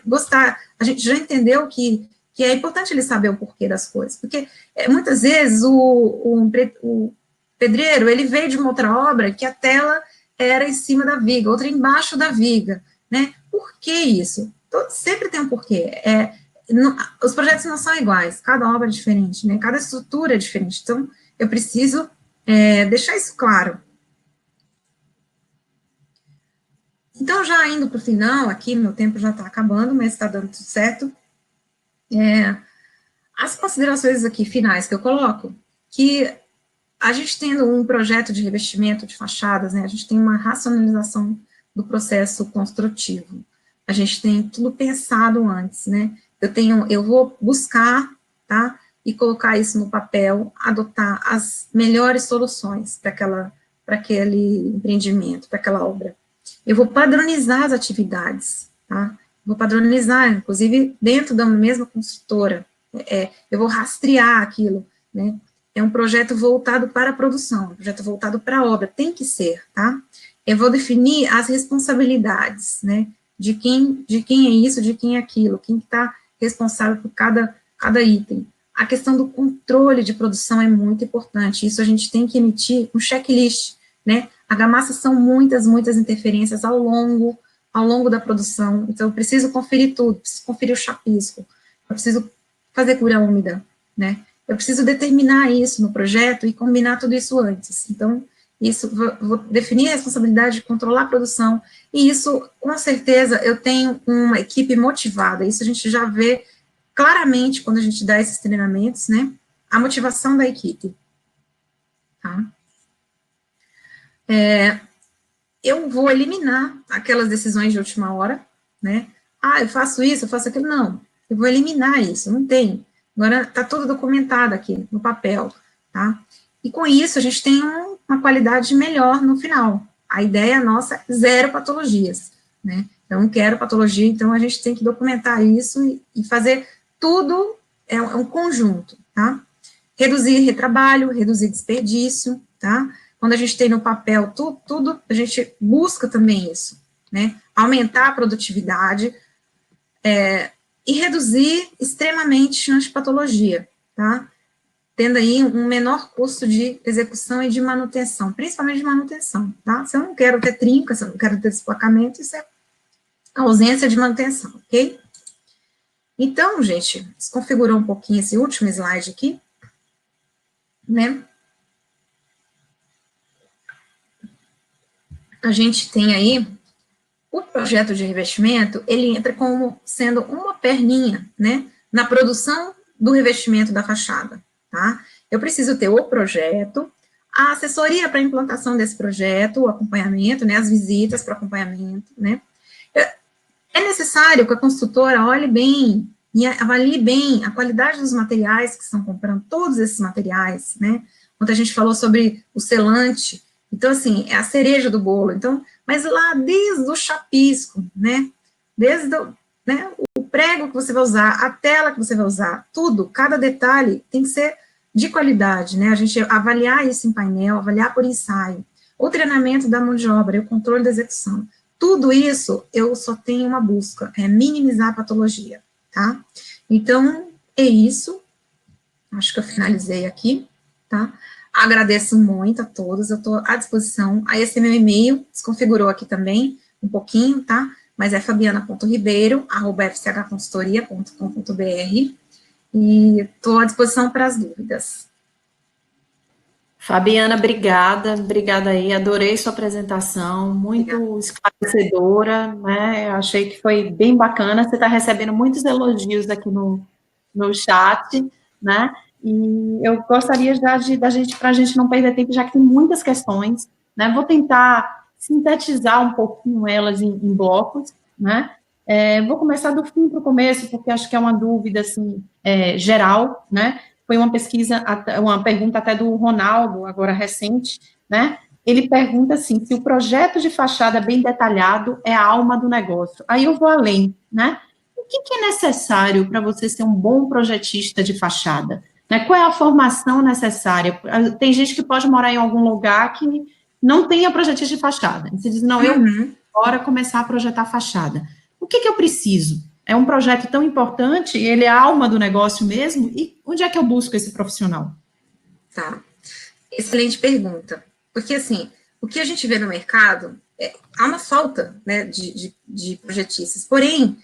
gostar. A gente já entendeu que que é importante ele saber o porquê das coisas, porque muitas vezes o pedreiro, ele veio de uma outra obra que a tela era em cima da viga, outra embaixo da viga, né? Por que isso? Sempre tem um porquê. Os projetos não são iguais, cada obra é diferente, né? Cada estrutura é diferente. Então, eu preciso deixar isso claro. Então, já indo para o final, aqui, meu tempo já está acabando, mas está dando tudo certo. As considerações aqui finais que eu coloco, que a gente tendo um projeto de revestimento de fachadas, né, a gente tem uma racionalização do processo construtivo. A gente tem tudo pensado antes, né? Eu vou buscar, tá? E colocar isso no papel, adotar as melhores soluções para aquele empreendimento, para aquela obra. Eu vou padronizar as atividades, tá? Vou padronizar, inclusive, dentro da mesma construtora. Eu vou rastrear aquilo, né? É um projeto voltado para a produção, um projeto voltado para a obra, tem que ser, tá? Eu vou definir as responsabilidades, né? De quem é isso, de quem é aquilo, quem está responsável por cada item. A questão do controle de produção é muito importante, isso a gente tem que emitir um checklist, né? A Argamassa são muitas interferências ao longo da produção, então eu preciso conferir tudo, preciso conferir o chapisco, eu preciso fazer cura úmida, né? Eu preciso determinar isso no projeto e combinar tudo isso antes. Então, vou definir a responsabilidade de controlar a produção, e isso, com certeza, eu tenho uma equipe motivada, isso a gente já vê claramente quando a gente dá esses treinamentos, né? A motivação da equipe, tá? Eu vou eliminar aquelas decisões de última hora, né? Eu faço isso, eu faço aquilo. Não, eu vou eliminar isso, não tem. Agora está tudo documentado aqui no papel, tá? E com isso a gente tem uma qualidade melhor no final. A ideia nossa é 0 patologias, né? Eu não quero patologia, então a gente tem que documentar isso e fazer tudo, é um conjunto, tá? Reduzir retrabalho, reduzir desperdício, tá? Quando a gente tem no papel tudo, a gente busca também isso, né? Aumentar a produtividade e reduzir extremamente chance de patologia, tá? Tendo aí um menor custo de execução e de manutenção, principalmente de manutenção, tá? Se eu não quero ter trinca, se eu não quero ter desplacamento, isso é ausência de manutenção, ok? Então, gente, desconfigurou um pouquinho esse último slide aqui, né? A gente tem aí o projeto de revestimento, ele entra como sendo uma perninha, né, na produção do revestimento da fachada, tá? Eu preciso ter o projeto, a assessoria para a implantação desse projeto, o acompanhamento, né, as visitas para acompanhamento, né? É necessário que a construtora olhe bem e avalie bem a qualidade dos materiais que estão comprando, todos esses materiais, né? Quando a gente falou sobre o selante, então, assim, é a cereja do bolo. Então, mas lá desde o chapisco, né? Desde o prego que você vai usar, a tela que você vai usar, tudo, cada detalhe tem que ser de qualidade, né? A gente avaliar isso em painel, avaliar por ensaio, o treinamento da mão de obra, o controle da execução. Tudo isso, eu só tenho uma busca, é minimizar a patologia, tá? Então, é isso. Acho que eu finalizei aqui, tá? Agradeço muito a todos, eu estou à disposição. Aí esse meu e-mail, desconfigurou aqui também, um pouquinho, tá? Mas é fabiana.ribeiro@fchconsultoria.com.br, e estou à disposição para as dúvidas. Fabiana, obrigada aí, adorei sua apresentação, muito esclarecedora, né? Eu achei que foi bem bacana. Você está recebendo muitos elogios aqui no chat, né? E eu gostaria já para a gente não perder tempo, já que tem muitas questões, né? Vou tentar sintetizar um pouquinho elas em blocos, né? Vou começar do fim para o começo, porque acho que é uma dúvida, assim, geral, né? Foi uma pergunta até do Ronaldo, agora recente, né? Ele pergunta assim, se o projeto de fachada bem detalhado é a alma do negócio. Aí eu vou além, né? O que é necessário para você ser um bom projetista de fachada? Né? Qual é a formação necessária? Tem gente que pode morar em algum lugar que não tenha projetista de fachada. Você diz, não, eu bora começar a projetar fachada. O que eu preciso? é um projeto tão importante, ele é a alma do negócio mesmo, e onde é que eu busco esse profissional? Tá. Excelente pergunta. Porque, assim, o que a gente vê no mercado, há uma falta, né, de projetistas. Porém,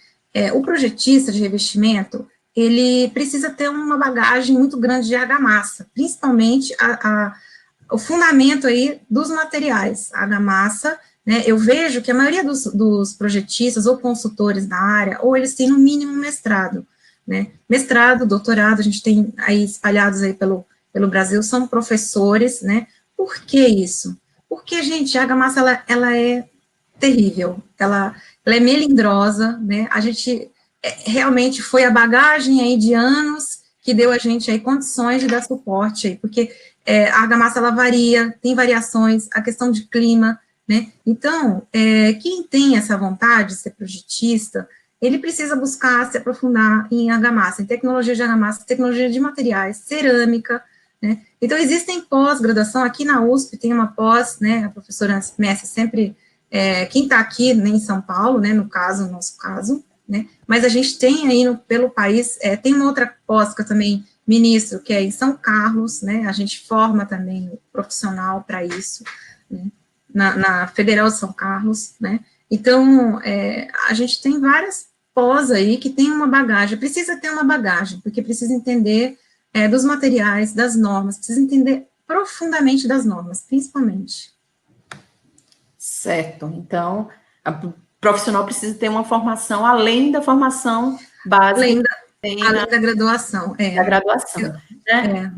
o projetista de revestimento, ele precisa ter uma bagagem muito grande de argamassa, principalmente o fundamento aí dos materiais. A argamassa, né, eu vejo que a maioria dos projetistas ou consultores da área, ou eles têm no mínimo mestrado, né, mestrado, doutorado, a gente tem aí espalhados aí pelo Brasil, são professores, né, por que isso? Porque, gente, a argamassa, ela é terrível, ela é melindrosa, né, a gente realmente foi a bagagem aí de anos que deu a gente aí condições de dar suporte aí, porque a argamassa, ela varia, tem variações, a questão de clima, né, então, quem tem essa vontade de ser projetista, ele precisa buscar se aprofundar em argamassa, em tecnologia de argamassa, tecnologia de materiais, cerâmica, né, então existem pós-graduação, aqui na USP tem uma pós, né, a professora Messi sempre, quem está aqui, né, em São Paulo, né, no nosso caso, né, mas a gente tem aí pelo país, tem uma outra pós que eu também ministro, que é em São Carlos, né, a gente forma também o profissional para isso, né, na Federal de São Carlos, né, então, a gente tem várias pós aí que tem uma bagagem, precisa ter uma bagagem, porque precisa entender dos materiais, das normas, precisa entender profundamente das normas, principalmente. Certo, então, o profissional precisa ter uma formação além da formação básica, além da graduação. Da graduação, né?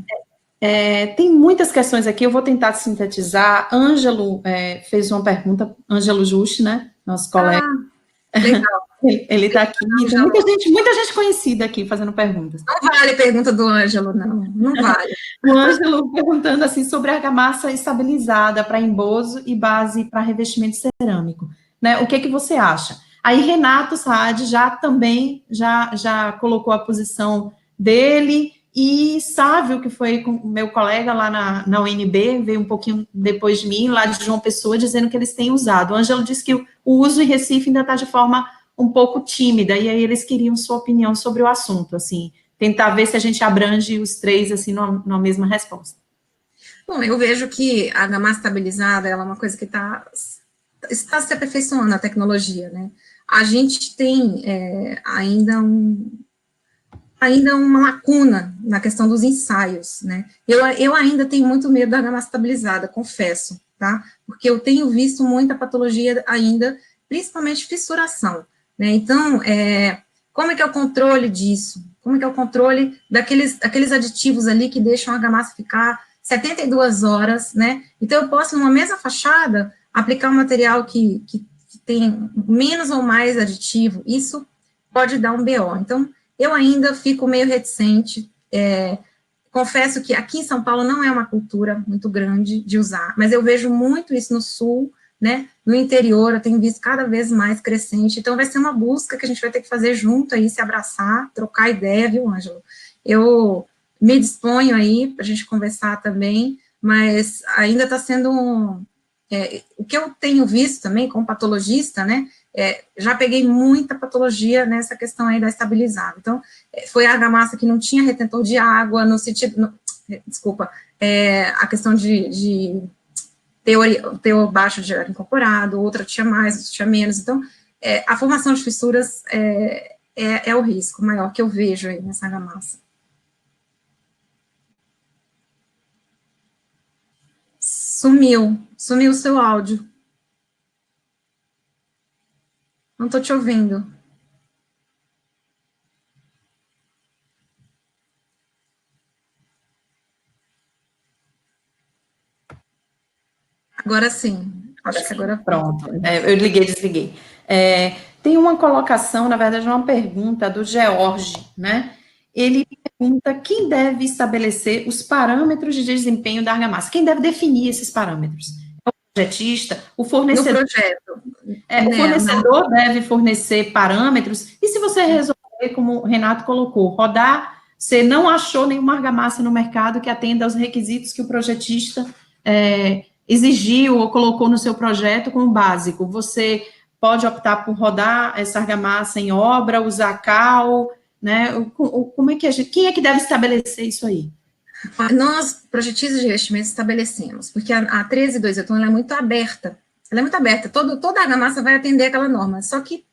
Tem muitas questões aqui, eu vou tentar sintetizar. Ângelo fez uma pergunta, Ângelo Juste, né, nosso colega. Legal. Ele está aqui, tem muita gente conhecida aqui fazendo perguntas. Não vale a pergunta do Ângelo, não vale. O Ângelo perguntando assim sobre argamassa estabilizada para emboso e base para revestimento cerâmico, né? O que você acha? Aí Renato Saad já colocou a posição dele, e Sávio, que foi com meu colega lá na UNB, veio um pouquinho depois de mim, lá de João Pessoa, dizendo que eles têm usado. O Ângelo disse que o uso em Recife ainda está de forma um pouco tímida, e aí eles queriam sua opinião sobre o assunto, assim, tentar ver se a gente abrange os três, assim, numa mesma resposta. Bom, eu vejo que a argamassa estabilizada, ela é uma coisa que está se aperfeiçoando a tecnologia, né? A gente tem ainda uma lacuna na questão dos ensaios, né? Eu ainda tenho muito medo da argamassa estabilizada, confesso, tá? Porque eu tenho visto muita patologia ainda, principalmente fissuração, né? Então, como é que é o controle disso? Como é que é o controle daqueles aditivos ali que deixam a argamassa ficar 72 horas, né? Então, eu posso, numa mesma fachada, aplicar um material que tem menos ou mais aditivo, isso pode dar um BO. Então, eu ainda fico meio reticente, confesso que aqui em São Paulo não é uma cultura muito grande de usar, mas eu vejo muito isso no sul, né, no interior, eu tenho visto cada vez mais crescente, então vai ser uma busca que a gente vai ter que fazer junto aí, se abraçar, trocar ideia, viu, Ângelo? Eu me disponho aí para a gente conversar também, mas ainda está sendo o que eu tenho visto também como patologista, né, já peguei muita patologia nessa questão aí da estabilizada. Então, foi a argamassa que não tinha retentor de água, no sentido, a questão de teor baixo de ar incorporado, outra tinha mais, outra tinha menos. Então, a formação de fissuras é o risco maior que eu vejo aí nessa argamassa. Sumiu o seu áudio. Não estou te ouvindo. Agora sim. Acho que agora... Pronto. Eu liguei, desliguei. Tem uma colocação, na verdade, uma pergunta do George, né? Ele pergunta quem deve estabelecer os parâmetros de desempenho da argamassa. Quem deve definir esses parâmetros? É o projetista, o fornecedor. No projeto. O fornecedor deve fornecer parâmetros, e se você resolver, como o Renato colocou, rodar, você não achou nenhuma argamassa no mercado que atenda aos requisitos que o projetista exigiu ou colocou no seu projeto como básico, você pode optar por rodar essa argamassa em obra, usar cal, né? Como é que quem é que deve estabelecer isso aí? Nós, projetistas de investimento, estabelecemos, porque a 13281 ela é muito aberta. Ela é muito aberta, toda a argamassa vai atender aquela norma, só que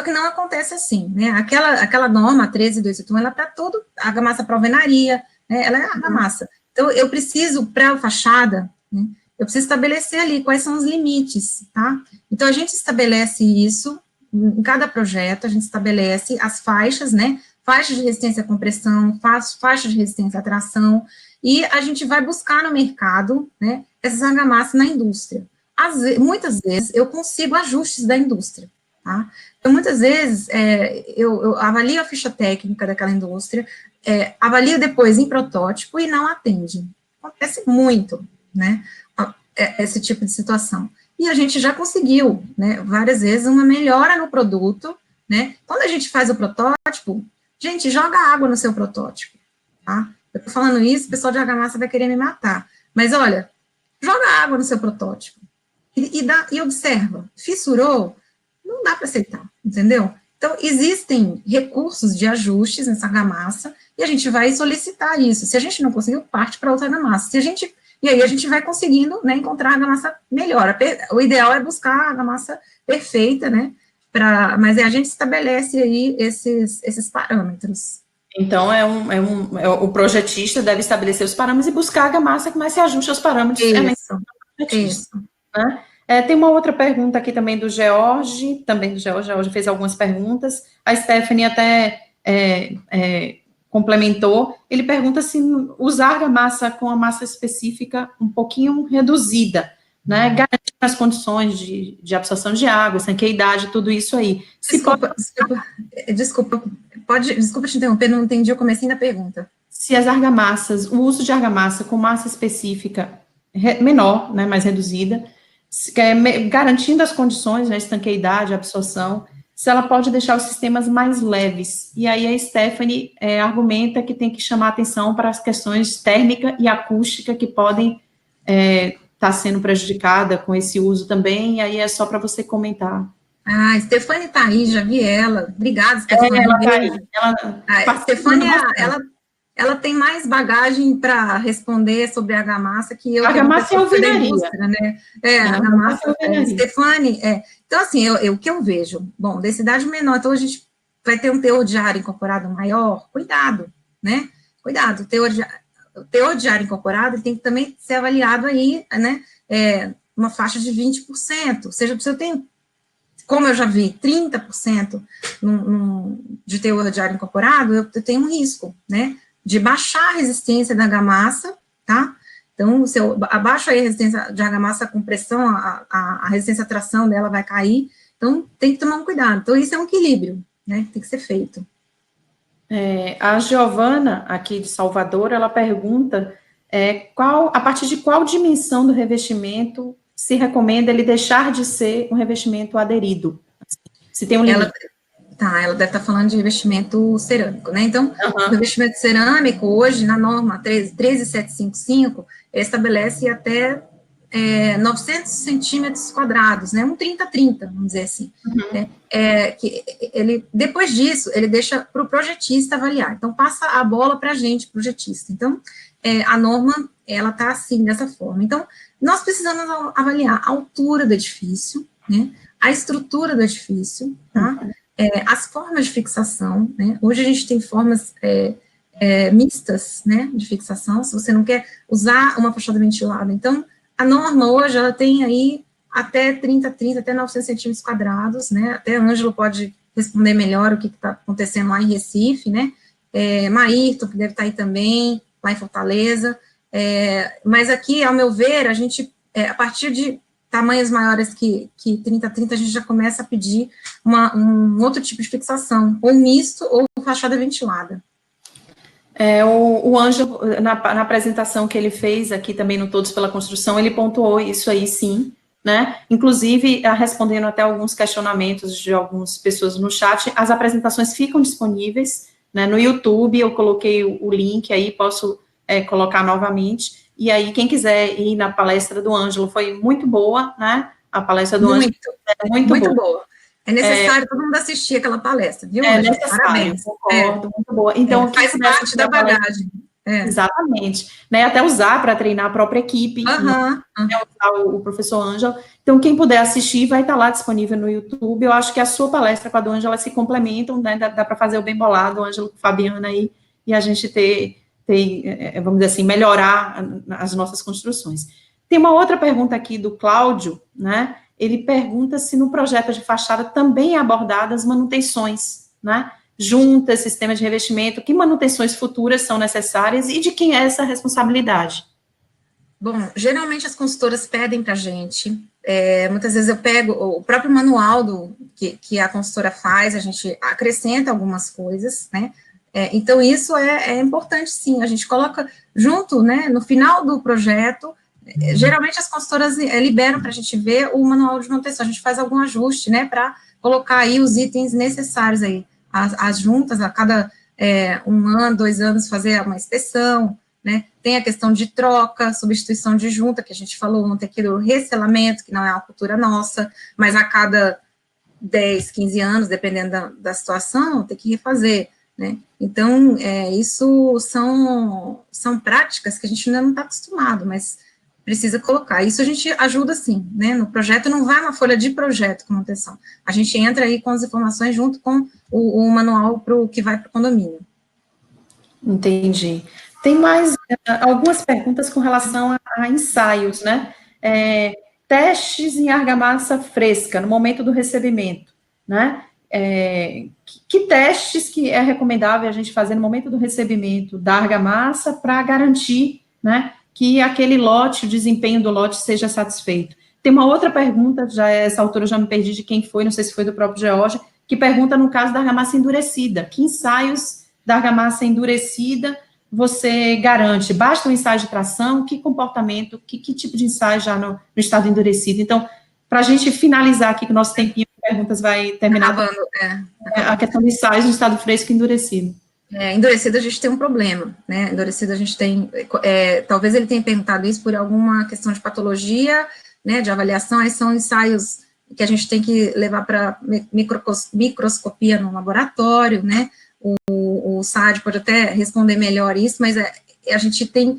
não acontece assim, né? Aquela norma, a 13281, ela está a argamassa para alvenaria, né? Ela é argamassa. Então, eu preciso, para a fachada, né, eu preciso estabelecer ali quais são os limites, tá? Então, a gente estabelece isso, em cada projeto, a gente estabelece as faixas, né? Faixa de resistência à compressão, faixa de resistência à tração, e a gente vai buscar no mercado, né, essas argamassas na indústria. Muitas vezes, eu consigo ajustes da indústria, tá? Então, muitas vezes, eu avalio a ficha técnica daquela indústria, avalio depois em protótipo e não atende. Acontece muito, né, esse tipo de situação. E a gente já conseguiu, né, várias vezes, uma melhora no produto, né? Quando a gente faz o protótipo, gente, joga água no seu protótipo, tá? Eu tô falando isso, o pessoal de argamassa vai querer me matar. Mas, olha, joga água no seu protótipo e observa. Fissurou? Não dá para aceitar, entendeu? Então, existem recursos de ajustes nessa argamassa e a gente vai solicitar isso. Se a gente não conseguiu, parte para outra argamassa. E aí a gente vai conseguindo, né, encontrar a argamassa melhor. O ideal é buscar a argamassa perfeita, né? Mas a gente estabelece aí esses parâmetros. Então, o projetista deve estabelecer os parâmetros e buscar a argamassa que mais se ajuste aos parâmetros. Isso. Né? Tem uma outra pergunta aqui também do George, George fez algumas perguntas, a Stephanie até complementou, ele pergunta se usar argamassa com a massa específica um pouquinho reduzida, né, garantindo as condições de absorção de água, estanqueidade, tudo isso aí. Desculpa te interromper, não entendi o comecinho da pergunta. Se as argamassas, o uso de argamassa com massa específica menor, né, mais reduzida, garantindo as condições, né, estanqueidade, absorção, se ela pode deixar os sistemas mais leves. E aí a Stephanie argumenta que tem que chamar atenção para as questões térmica e acústica que podem estar sendo prejudicada com esse uso também, e aí é só para você comentar. Ah, a Stephanie está aí, já vi ela. Obrigada, Stephanie. Ela está aí. A Stephanie, ela tem mais bagagem para responder sobre a argamassa que eu. Argamassa é alvenaria. Né? Argamassa é Stephanie, Então, assim, o que eu vejo, bom, densidade menor, então a gente vai ter um teor de ar incorporado maior, cuidado, né? Cuidado, o teor de ar incorporado tem que também ser avaliado aí, né? Uma faixa de 20%, ou seja, se eu tenho, como eu já vi, 30% de teor de ar incorporado, eu tenho um risco, né? De baixar a resistência da argamassa, tá? Então, se eu abaixo a resistência de argamassa com pressão, a resistência à tração dela vai cair, então tem que tomar um cuidado. Então, isso é um equilíbrio, né? Tem que ser feito. A Giovana, aqui de Salvador, ela pergunta a partir de qual dimensão do revestimento se recomenda ele deixar de ser um revestimento aderido? Se tem um limite. Ela deve estar falando de revestimento cerâmico, né? Então, o revestimento cerâmico, hoje, na norma 13755, estabelece até 900 centímetros quadrados, né? Um 30-30, vamos dizer assim. Que depois disso, ele deixa para o projetista avaliar. Então, passa a bola para a gente, projetista. Então, a norma, ela está assim, dessa forma. Então, nós precisamos avaliar a altura do edifício, né? A estrutura do edifício, tá? As formas de fixação, né? Hoje a gente tem formas mistas, né, de fixação, se você não quer usar uma fachada ventilada. Então, a norma hoje, ela tem aí até 30, até 900 centímetros quadrados, né? Até a Ângelo pode responder melhor o que está acontecendo lá em Recife, né? Maírton, que deve estar aí também, lá em Fortaleza. Mas aqui, ao meu ver, a gente, a partir de tamanhos maiores que 30, a gente já começa a pedir um outro tipo de fixação, ou misto, ou fachada ventilada. O Ângelo, na apresentação que ele fez aqui também no Todos pela Construção, ele pontuou isso aí, sim, né? Inclusive, respondendo até alguns questionamentos de algumas pessoas no chat, as apresentações ficam disponíveis, né, no YouTube, eu coloquei o link aí, posso colocar novamente. E aí, quem quiser ir na palestra do Ângelo, foi muito boa, né? a palestra do Ângelo é muito boa. É necessário todo mundo assistir aquela palestra, viu, Ângelo? Parabéns. Concordo, muito boa. Então, faz parte da bagagem. Exatamente. Né, até usar para treinar a própria equipe, usar o professor Ângelo. Então, quem puder assistir, vai estar lá disponível no YouTube. Eu acho que a sua palestra com a do Ângelo, elas se complementam, né, dá para fazer o bem bolado, o Ângelo com Fabiana aí, e a gente vamos dizer assim, melhorar as nossas construções. Tem uma outra pergunta aqui do Cláudio, né? Ele pergunta se no projeto de fachada também é abordado as manutenções, né? Juntas, sistema de revestimento, que manutenções futuras são necessárias e de quem é essa responsabilidade? Bom, geralmente as consultoras pedem para a gente, muitas vezes eu pego o próprio manual que a consultora faz, a gente acrescenta algumas coisas, né? Então, isso é importante, sim, a gente coloca junto, né, no final do projeto, geralmente as consultoras liberam para a gente ver o manual de manutenção, a gente faz algum ajuste, né, para colocar aí os itens necessários aí, as juntas, a cada 1 ano, 2 anos, fazer uma inspeção, né, tem a questão de troca, substituição de junta, que a gente falou ontem aqui do reselamento, que não é uma cultura nossa, mas a cada 10, 15 anos, dependendo da situação, tem que refazer, né, então, isso são práticas que a gente ainda não está acostumado, mas precisa colocar. Isso a gente ajuda, sim, né, no projeto não vai uma folha de projeto com manutenção, a gente entra aí com as informações junto com o manual que vai para o condomínio. Entendi. Tem mais algumas perguntas com relação a ensaios, né, testes em argamassa fresca, no momento do recebimento, né, que testes que é recomendável a gente fazer no momento do recebimento da argamassa para garantir, né, que aquele lote, o desempenho do lote seja satisfeito. Tem uma outra pergunta, já essa altura eu já me perdi de quem foi, não sei se foi do próprio George, que pergunta no caso da argamassa endurecida, que ensaios da argamassa endurecida você garante? Basta um ensaio de tração? Que comportamento, que tipo de ensaio já no estado endurecido? Então, para a gente finalizar aqui, que o nosso tempinho de perguntas vai terminar, a questão de ensaios no estado fresco e endurecido. Endurecido a gente tem um problema, né, endurecido a gente tem, talvez ele tenha perguntado isso por alguma questão de patologia, né, de avaliação, aí são ensaios que a gente tem que levar para microscopia no laboratório, né, o SAD pode até responder melhor isso, mas a gente tem,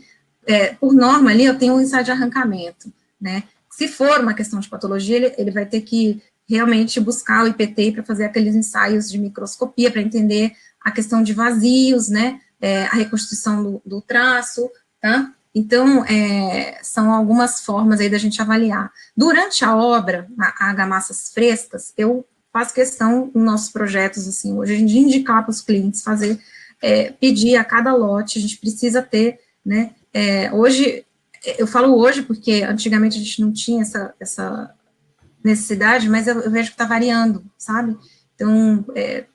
por norma ali, eu tenho um ensaio de arrancamento, né, se for uma questão de patologia, ele vai ter que realmente buscar o IPT para fazer aqueles ensaios de microscopia, para entender a questão de vazios, né, a reconstituição do traço, tá? Então, são algumas formas aí da gente avaliar. Durante a obra, a argamassas frescas, eu faço questão nos nossos projetos, assim, hoje, de indicar para os clientes fazer, pedir a cada lote, a gente precisa ter, né, hoje, eu falo hoje porque antigamente a gente não tinha essa necessidade, mas eu vejo que está variando, sabe? Então,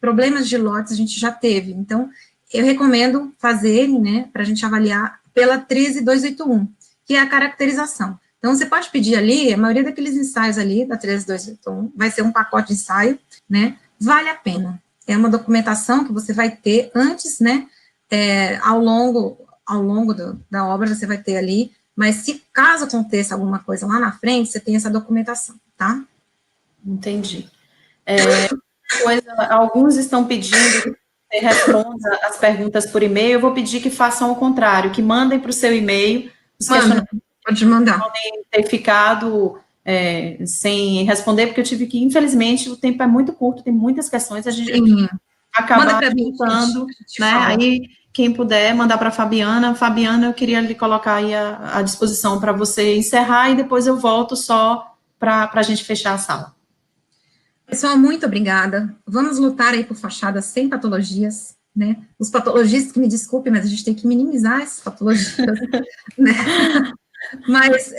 problemas de lotes a gente já teve, então, eu recomendo fazer, né, para a gente avaliar pela 13281, que é a caracterização. Então, você pode pedir ali, a maioria daqueles ensaios ali, da 13281, vai ser um pacote de ensaio, né, vale a pena. É uma documentação que você vai ter antes, né, ao longo da obra você vai ter ali, mas se caso aconteça alguma coisa lá na frente, você tem essa documentação, tá? Entendi. Alguns estão pedindo que você responda as perguntas por e-mail, eu vou pedir que façam o contrário, que mandem para o seu e-mail os questionamentos. Pode mandar. Podem ter ficado sem responder, porque eu tive que, infelizmente, o tempo é muito curto, tem muitas questões, a gente acaba juntando, né? Aí, quem puder mandar para a Fabiana. Fabiana, eu queria lhe colocar aí à disposição para você encerrar, e depois eu volto só para a gente fechar a sala. Pessoal, muito obrigada. Vamos lutar aí por fachadas sem patologias, né? Os patologistas que me desculpem, mas a gente tem que minimizar essas patologias, né? Mas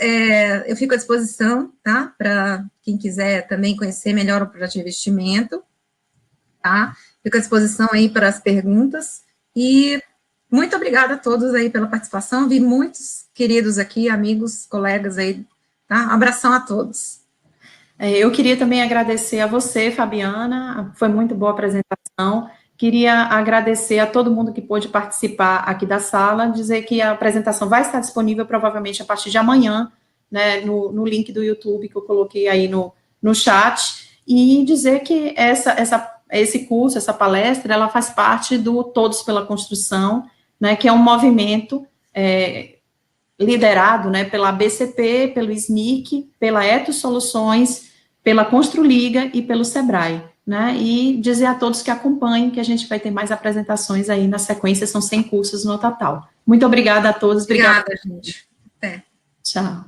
eu fico à disposição, tá? Para quem quiser também conhecer melhor o projeto de revestimento, tá? Fico à disposição aí para as perguntas, e muito obrigada a todos aí pela participação, vi muitos queridos aqui, amigos, colegas aí, tá? Abração a todos. Eu queria também agradecer a você, Fabiana, foi muito boa a apresentação. Queria agradecer a todo mundo que pôde participar aqui da sala, dizer que a apresentação vai estar disponível provavelmente a partir de amanhã né, no link do YouTube que eu coloquei aí no chat, e dizer que esse curso, essa palestra, ela faz parte do Todos pela Construção, né, que é um movimento liderado, né, pela ABCP, pelo SNIC, pela Etos Soluções, pela Construliga e pelo Sebrae, né, e dizer a todos que acompanhem que a gente vai ter mais apresentações aí na sequência, são 100 cursos no total. Muito obrigada a todos. Obrigada, gente. Até. Tchau.